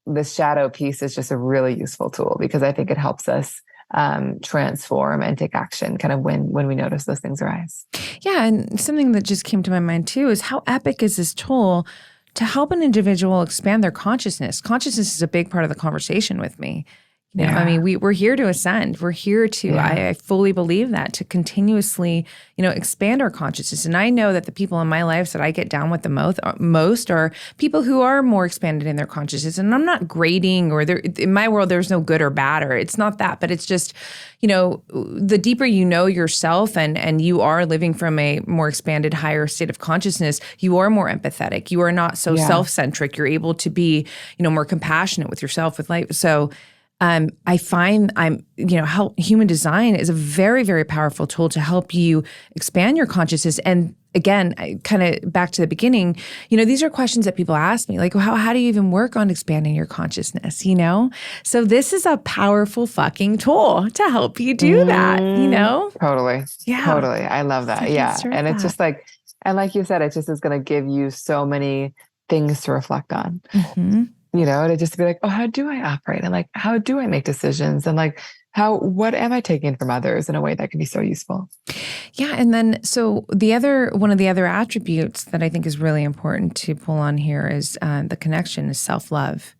Speaker 2: the shadow piece is just a really useful tool because I think it helps us transform and take action kind of when we notice those things arise. Yeah.
Speaker 1: And something that just came to my mind too is how epic is this tool to help an individual expand their consciousness. Consciousness is a big part of the conversation with me. You know, I mean, we're here to ascend. We're here to, I fully believe that, to continuously, you know, expand our consciousness. And I know that the people in my life that I get down with the most are people who are more expanded in their consciousness. And I'm not grading in my world, there's no good or bad, or it's not that, but it's just, you know, the deeper you know yourself and you are living from a more expanded, higher state of consciousness, you are more empathetic. You are not so self-centric. You're able to be, you know, more compassionate with yourself, with life. So I find human design is a very, very powerful tool to help you expand your consciousness. And again, kind of back to the beginning, you know, these are questions that people ask me, like, well, how do you even work on expanding your consciousness, you know? So this is a powerful fucking tool to help you do that, you know?
Speaker 2: Totally. Yeah. Totally. I love that. And it's just like, and like you said, it just is going to give you so many things to reflect on. You know, to just be like, oh, how do I operate? And like, how do I make decisions? And like, what am I taking from others in a way that can be so useful?
Speaker 1: Yeah. And then, so one of the other attributes that I think is really important to pull on here is the connection is self-love.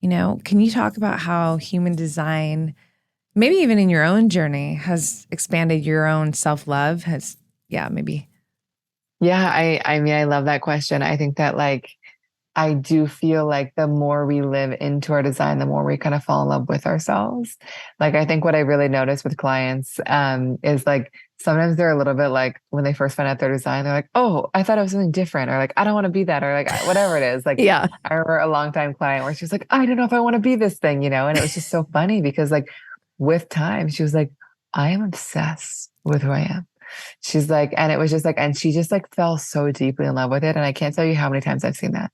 Speaker 1: You know, can you talk about how human design, maybe even in your own journey, has expanded your own self-love? Maybe.
Speaker 2: Yeah. I mean, I love that question. I think that like, I do feel like the more we live into our design, the more we kind of fall in love with ourselves. Like, I think what I really notice with clients is like, sometimes they're a little bit like, when they first find out their design, they're like, oh, I thought it was something different. Or like, I don't want to be that. Or like, whatever it is. Like, I remember a longtime client where she was like, I don't know if I want to be this thing, you know? And it was just so funny because like with time, she was like, I am obsessed with who I am. She's like, and it was just like, and she just like fell so deeply in love with it. And I can't tell you how many times I've seen that.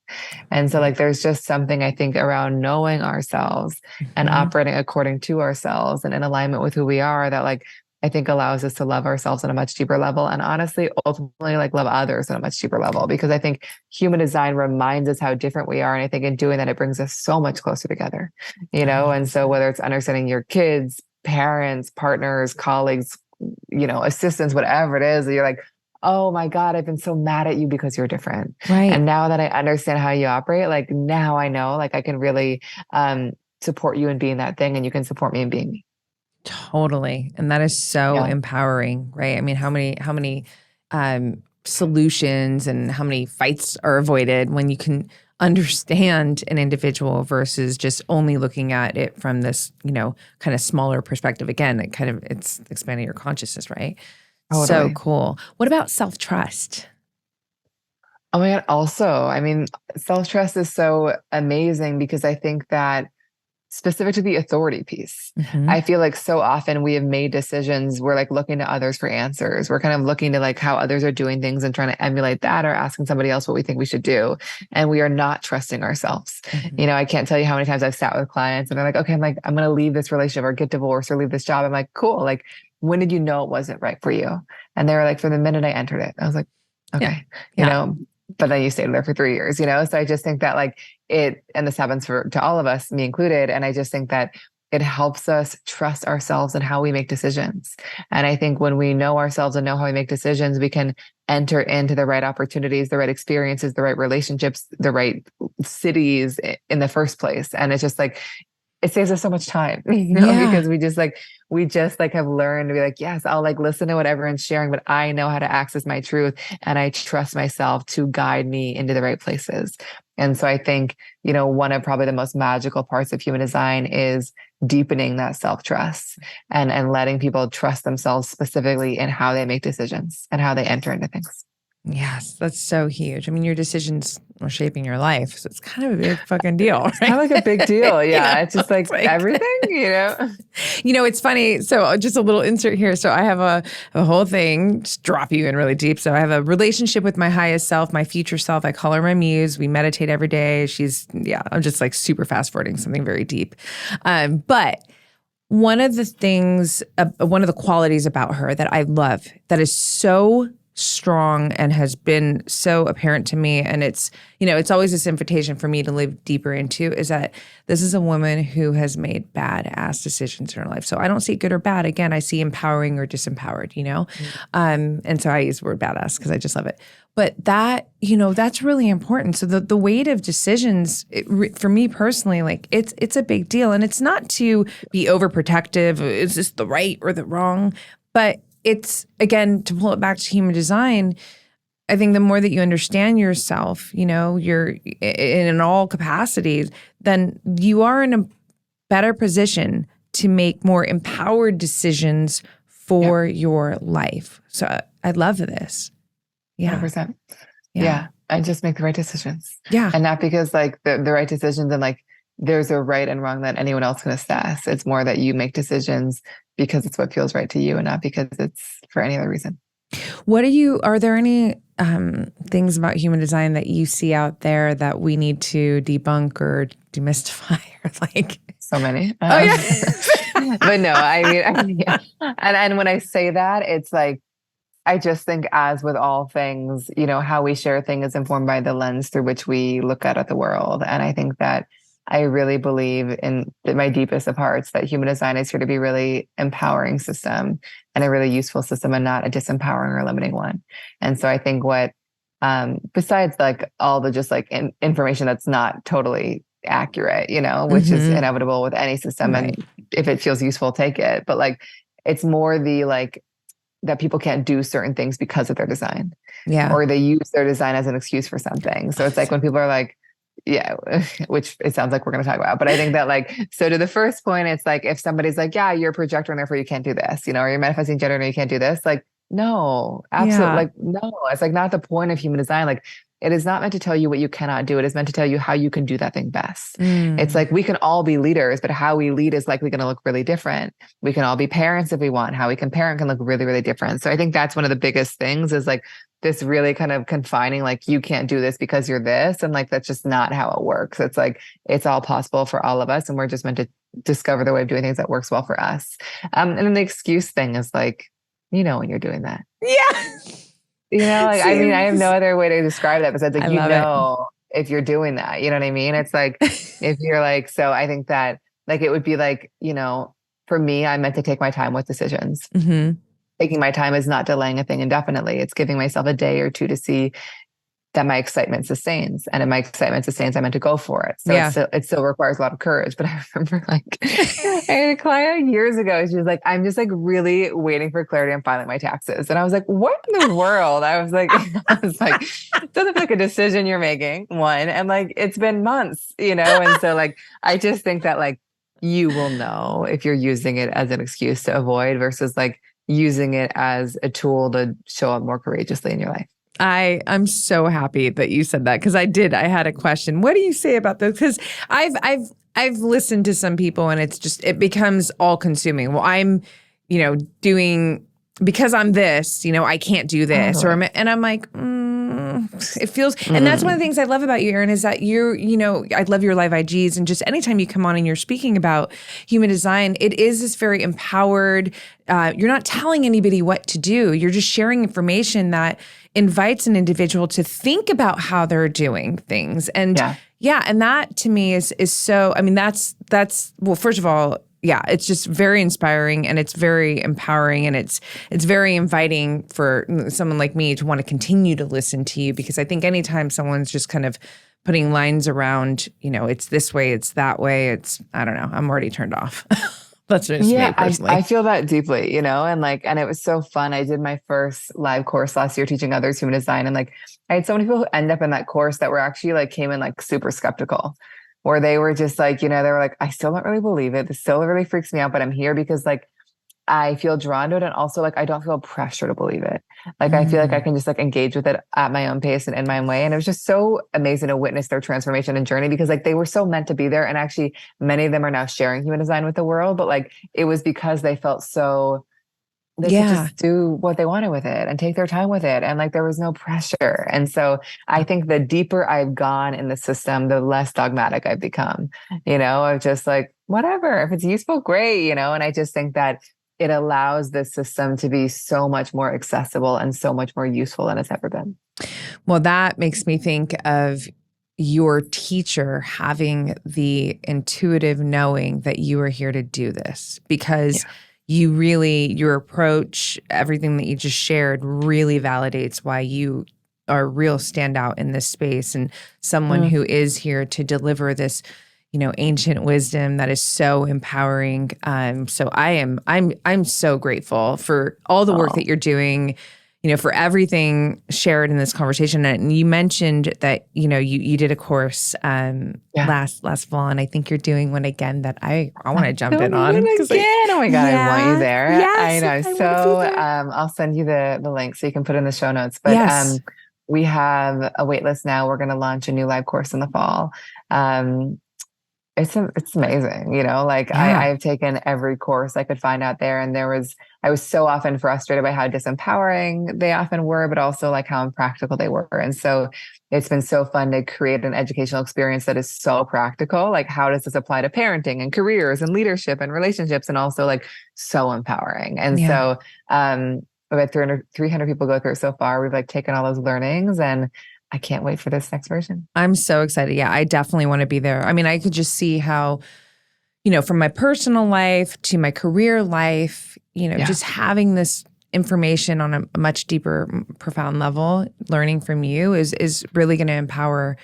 Speaker 2: And so like, there's just something I think around knowing ourselves and operating according to ourselves and in alignment with who we are that like, I think allows us to love ourselves on a much deeper level. And honestly, ultimately like love others on a much deeper level, because I think human design reminds us how different we are. And I think in doing that, it brings us so much closer together, you know? And so whether it's understanding your kids, parents, partners, colleagues, you know, assistants, whatever it is, you're like, oh my God, I've been so mad at you because you're different.
Speaker 1: Right.
Speaker 2: And now that I understand how you operate, like now I know, like I can really support you in being that thing and you can support me in being me.
Speaker 1: Totally. And that is so empowering, right? I mean, how many solutions and how many fights are avoided when you can understand an individual versus just only looking at it from this, you know, kind of smaller perspective. Again, it's expanding your consciousness, right? Totally. So cool. What about self-trust?
Speaker 2: Oh my God. Also, I mean, self-trust is so amazing because I think that specific to the authority piece, I feel like so often we have made decisions. We're like looking to others for answers. We're kind of looking to like how others are doing things and trying to emulate that or asking somebody else what we think we should do. And we are not trusting ourselves. You know, I can't tell you how many times I've sat with clients and they're like, okay, I'm going to leave this relationship or get divorced or leave this job. I'm like, cool. Like, when did you know it wasn't right for you? And they were like, from the minute I entered it. I was like, okay, you know, but then you stayed there for 3 years, So I just think that like and this happens to all of us, me included. And I just think that it helps us trust ourselves and how we make decisions. And I think when we know ourselves and know how we make decisions, we can enter into the right opportunities, the right experiences, the right relationships, the right cities in the first place. And it's just like, it saves us so much time, because we just have learned to be like, yes, I'll like listen to what everyone's sharing, but I know how to access my truth and I trust myself to guide me into the right places. And so I think, one of probably the most magical parts of human design is deepening that self-trust and letting people trust themselves specifically in how they make decisions and how they enter into things.
Speaker 1: Yes, that's so huge. I mean, your decisions are shaping your life. So it's kind of a big fucking deal, right? It's
Speaker 2: kind of like a big deal. Yeah. It's just like everything,
Speaker 1: It's funny. So just a little insert here. So I have a whole thing, just drop you in really deep. So I have a relationship with my highest self, my future self. I call her my muse. We meditate every day. I'm just like super fast forwarding something very deep. But one of the things, one of the qualities about her that I love that is so strong and has been so apparent to me, and it's always this invitation for me to live deeper into, is that this is a woman who has made badass decisions in her life. So I don't see good or bad. Again, I see empowering or disempowered, and so I use the word badass because I just love it. But that, that's really important. So the weight of decisions, for me personally, like it's a big deal, and it's not to be overprotective. Is this the right or the wrong? But it's, again, to pull it back to human design, I think the more that you understand yourself, you're in all capacities, then you are in a better position to make more empowered decisions for your life. So I love this. Yeah.
Speaker 2: 100%. Yeah. And just make the right decisions.
Speaker 1: Yeah.
Speaker 2: And not because like the right decisions and like there's a right and wrong that anyone else can assess. It's more that you make decisions because it's what feels right to you and not because it's for any other reason.
Speaker 1: Are there any things about human design that you see out there that we need to debunk or demystify or like?
Speaker 2: So many. But no, I mean, yeah. And when I say that, it's like, I just think as with all things, how we share things is informed by the lens through which we look at the world. And I think that I really believe in my deepest of hearts that human design is here to be a really empowering system and a really useful system and not a disempowering or limiting one. And so I think what, besides like all the just like information that's not totally accurate, which is inevitable with any system. Right. And if it feels useful, take it. But like, it's more the like, that people can't do certain things because of their design.
Speaker 1: Yeah.
Speaker 2: Or they use their design as an excuse for something. So it's like when people are like, yeah, which it sounds like we're going to talk about. But I think that like, so to the first point, it's like, if somebody's like, yeah, you're a projector and therefore you can't do this, or you're manifesting gender and you can't do this. Like, no, absolutely. Like, no, it's like not the point of human design. Like, it is not meant to tell you what you cannot do. It is meant to tell you how you can do that thing best. It's like, we can all be leaders, but how we lead is likely going to look really different. We can all be parents if we want. How we can parent can look really, really different. So I think that's one of the biggest things is like this really kind of confining, like, you can't do this because you're this. And like, that's just not how it works. It's like, it's all possible for all of us. And we're just meant to discover the way of doing things that works well for us. And then the excuse thing is like, when you're doing that.
Speaker 1: Yeah.
Speaker 2: Like, I mean, I have no other way to describe that besides like, if you're doing that, you know what I mean? It's like, if you're like, so I think that like, it would be like, for me, I meant to take my time with decisions. Taking my time is not delaying a thing indefinitely. It's giving myself a day or two to see that my excitement sustains. And if my excitement sustains, I meant to go for it. So it still requires a lot of courage. But I remember like, I had a client years ago. She was like, I'm just like really waiting for clarity on filing my taxes. And I was like, what in the world? I was like, it doesn't feel like a decision you're making, one. And like, it's been months, And so like, I just think that like, you will know if you're using it as an excuse to avoid versus like using it as a tool to show up more courageously in your life.
Speaker 1: I'm so happy that you said that because I had a question. What do you say about this? Because I've listened to some people and it becomes all consuming. Well, I'm, doing because I'm this, I can't do this, and I'm like, it feels, and that's one of the things I love about you, Erin, is that I love your live IGs, and just anytime you come on and you're speaking about human design, it is this very empowered, you're not telling anybody what to do. You're just sharing information that invites an individual to think about how they're doing things. And and that to me is so, I mean, that's, well, first of all, it's just very inspiring, and it's very empowering, and it's very inviting for someone like me to want to continue to listen to you, because I think anytime someone's just kind of putting lines around, it's this way, it's that way, I don't know, I'm already turned off. That's just me personally.
Speaker 2: I feel that deeply, and it was so fun. I did my first live course last year teaching others human design. And I had so many people who end up in that course that were actually came in super skeptical, where they were just they were like, I still don't really believe it. This still really freaks me out, but I'm here because I feel drawn to it. And also I don't feel pressure to believe it. I feel like I can just engage with it at my own pace and in my own way. And it was just so amazing to witness their transformation and journey, because they were so meant to be there. And actually many of them are now sharing human design with the world, but it was because they felt so they could just do what they wanted with it and take their time with it. And there was no pressure. And so I think the deeper I've gone in the system, the less dogmatic I've become, of just whatever, if it's useful, great, and I just think that it allows the system to be so much more accessible and so much more useful than it's ever been.
Speaker 1: Well, that makes me think of your teacher having the intuitive knowing that you are here to do this, because you really, your approach, everything that you just shared really validates why you are a real standout in this space, and someone who is here to deliver this, ancient wisdom that is so empowering. So I'm so grateful for all the work that you're doing, for everything shared in this conversation. And you mentioned that, you did a course last fall, and I think you're doing one again that I want to jump in on.
Speaker 2: Again. Oh my God, I want you there.
Speaker 1: Yes,
Speaker 2: I know. So I'll send you the link so you can put in the show notes. But we have a wait list now. We're going to launch a new live course in the fall. It's amazing, I've taken every course I could find out there. And I was so often frustrated by how disempowering they often were, but also how impractical they were. And so it's been so fun to create an educational experience that is so practical. How does this apply to parenting and careers and leadership and relationships, and also so empowering. And so we've had 300 people go through it so far. We've taken all those learnings, and I can't wait for this next version.
Speaker 1: I'm so excited. Yeah, I definitely want to be there. I mean, I could just see how, from my personal life to my career life, just having this information on a much deeper, profound level, learning from you is really going to empower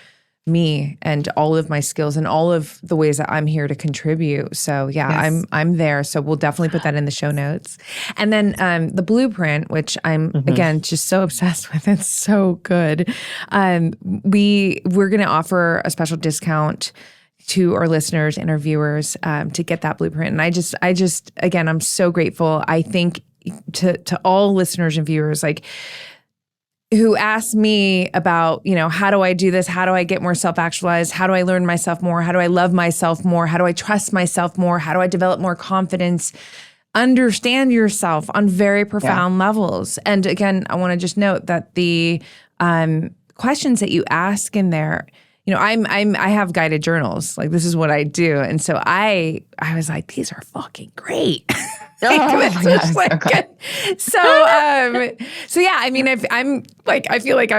Speaker 1: me and all of my skills and all of the ways that I'm here to contribute. So I'm there. So we'll definitely put that in the show notes. And then the blueprint, which I'm again just so obsessed with. It's so good. We're going to offer a special discount to our listeners and our viewers to get that blueprint. And I just again, I'm so grateful. I think to all listeners and viewers, who ask me about, how do I do this? How do I get more self-actualized? How do I learn myself more? How do I love myself more? How do I trust myself more? How do I develop more confidence? Understand yourself on very profound levels. And again, I want to just note that the questions that you ask in there, I have guided journals. This is what I do. And so I was like, these are fucking great. So yeah, I mean, I feel like I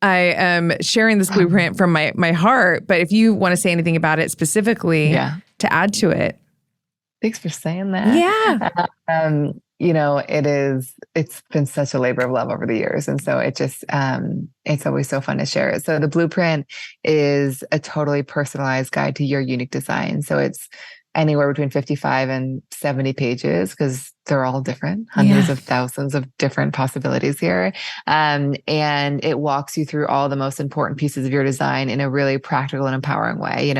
Speaker 1: am sharing this blueprint from my heart, but if you want to say anything about it specifically to add to it.
Speaker 2: Thanks for saying that.
Speaker 1: Yeah.
Speaker 2: It's been such a labor of love over the years. And so it's always so fun to share it. So the blueprint is a totally personalized guide to your unique design. So it's anywhere between 55 and 70 pages, because they're all different, hundreds of thousands of different possibilities here. And it walks you through all the most important pieces of your design in a really practical and empowering way.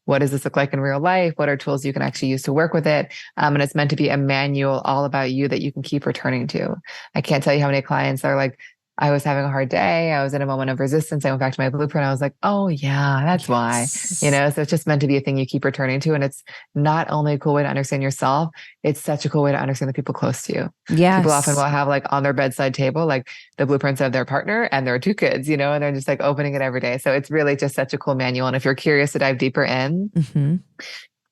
Speaker 2: What does this look like in real life? What are tools you can actually use to work with it? And it's meant to be a manual all about you that you can keep returning to. I can't tell you how many clients are I was having a hard day. I was in a moment of resistance. I went back to my blueprint. I was like, oh yeah, that's why, so it's just meant to be a thing you keep returning to. And it's not only a cool way to understand yourself, it's such a cool way to understand the people close to you.
Speaker 1: Yes.
Speaker 2: People often will have like on their bedside table, like the blueprints of their partner and their 2 kids, and they're just like opening it every day. So it's really just such a cool manual. And if you're curious to dive deeper in,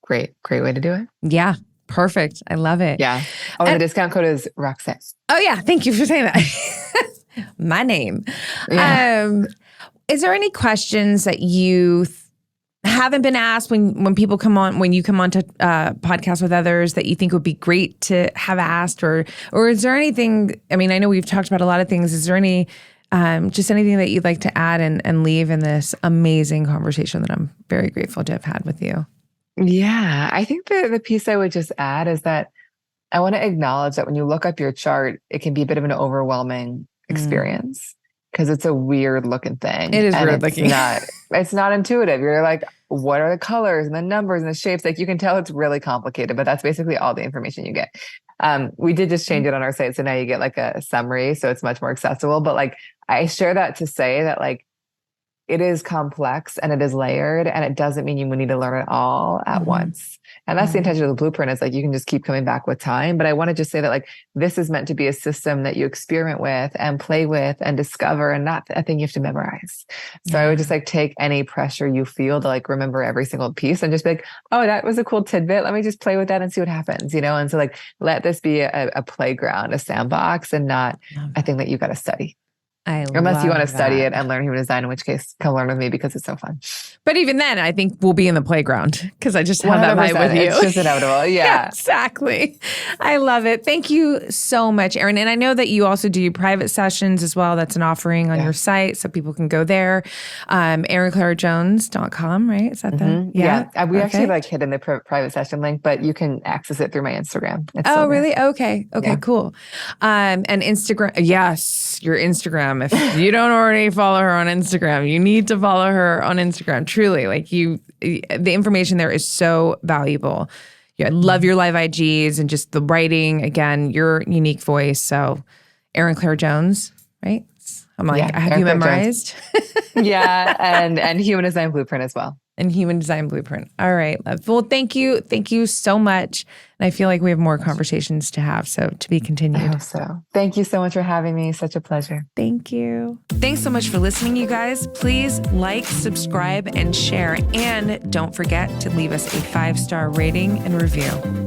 Speaker 2: great way to do it.
Speaker 1: Yeah. Perfect. I love it.
Speaker 2: Yeah. Oh, and the discount code is Roxanne.
Speaker 1: Oh yeah. Thank you for saying that. My name.
Speaker 2: Yeah.
Speaker 1: Is there any questions that you haven't been asked when people come on, when you come on to podcasts with others that you think would be great to have asked, or is there anything, I mean, I know we've talked about a lot of things. Is there any, just anything that you'd like to add and leave in this amazing conversation that I'm very grateful to have had with you?
Speaker 2: Yeah. I think the piece I would just add is that I want to acknowledge that when you look up your chart, it can be a bit of an overwhelming experience because it's a weird looking thing.
Speaker 1: It is weird looking.
Speaker 2: It's not intuitive. You're like, what are the colors and the numbers and the shapes? Like you can tell it's really complicated, but that's basically all the information you get. We did just change it on our site. So now you get like a summary. So it's much more accessible. But like, I share that to say that like, it is complex and it is layered, and it doesn't mean you need to learn it all at once. And that's the intention of the blueprint, is like, you can just keep coming back with time. But I want to just say that like, this is meant to be a system that you experiment with and play with and discover, and not a thing you have to memorize. So I would just like take any pressure you feel to like remember every single piece and just be like, oh, that was a cool tidbit. Let me just play with that and see what happens, And so like, let this be a playground, a sandbox, and not a thing that you got to study. Unless you want to study it and learn human design, in which case come learn with me because it's so fun.
Speaker 1: But even then, I think we'll be in the playground because I just have that vibe with you.
Speaker 2: It's just inevitable. Yeah,
Speaker 1: exactly. I love it. Thank you so much, Erin. And I know that you also do private sessions as well. That's an offering on your site, so people can go there. ErinClaireJones.com, right? Is that the?
Speaker 2: Yeah. We actually have like hidden the private session link, but you can access it through my Instagram.
Speaker 1: Oh, really? Okay, cool. And Instagram. Yes, your Instagram. If you don't already follow her on Instagram, you need to follow her on Instagram. Truly, like the information there is so valuable. I love your live IGs and just the writing. Again, your unique voice. So, Erin Claire Jones, right? I'm like, have you memorized?
Speaker 2: Yeah, and Human Design Blueprint as well.
Speaker 1: And Human Design Blueprint. All right, love. Well, thank you so much. And I feel like we have more conversations to have, so to be continued.
Speaker 2: I hope so. Thank you so much for having me. Such a pleasure.
Speaker 1: Thank you. Thanks so much for listening, you guys. Please like, subscribe, and share. And don't forget to leave us a 5-star rating and review.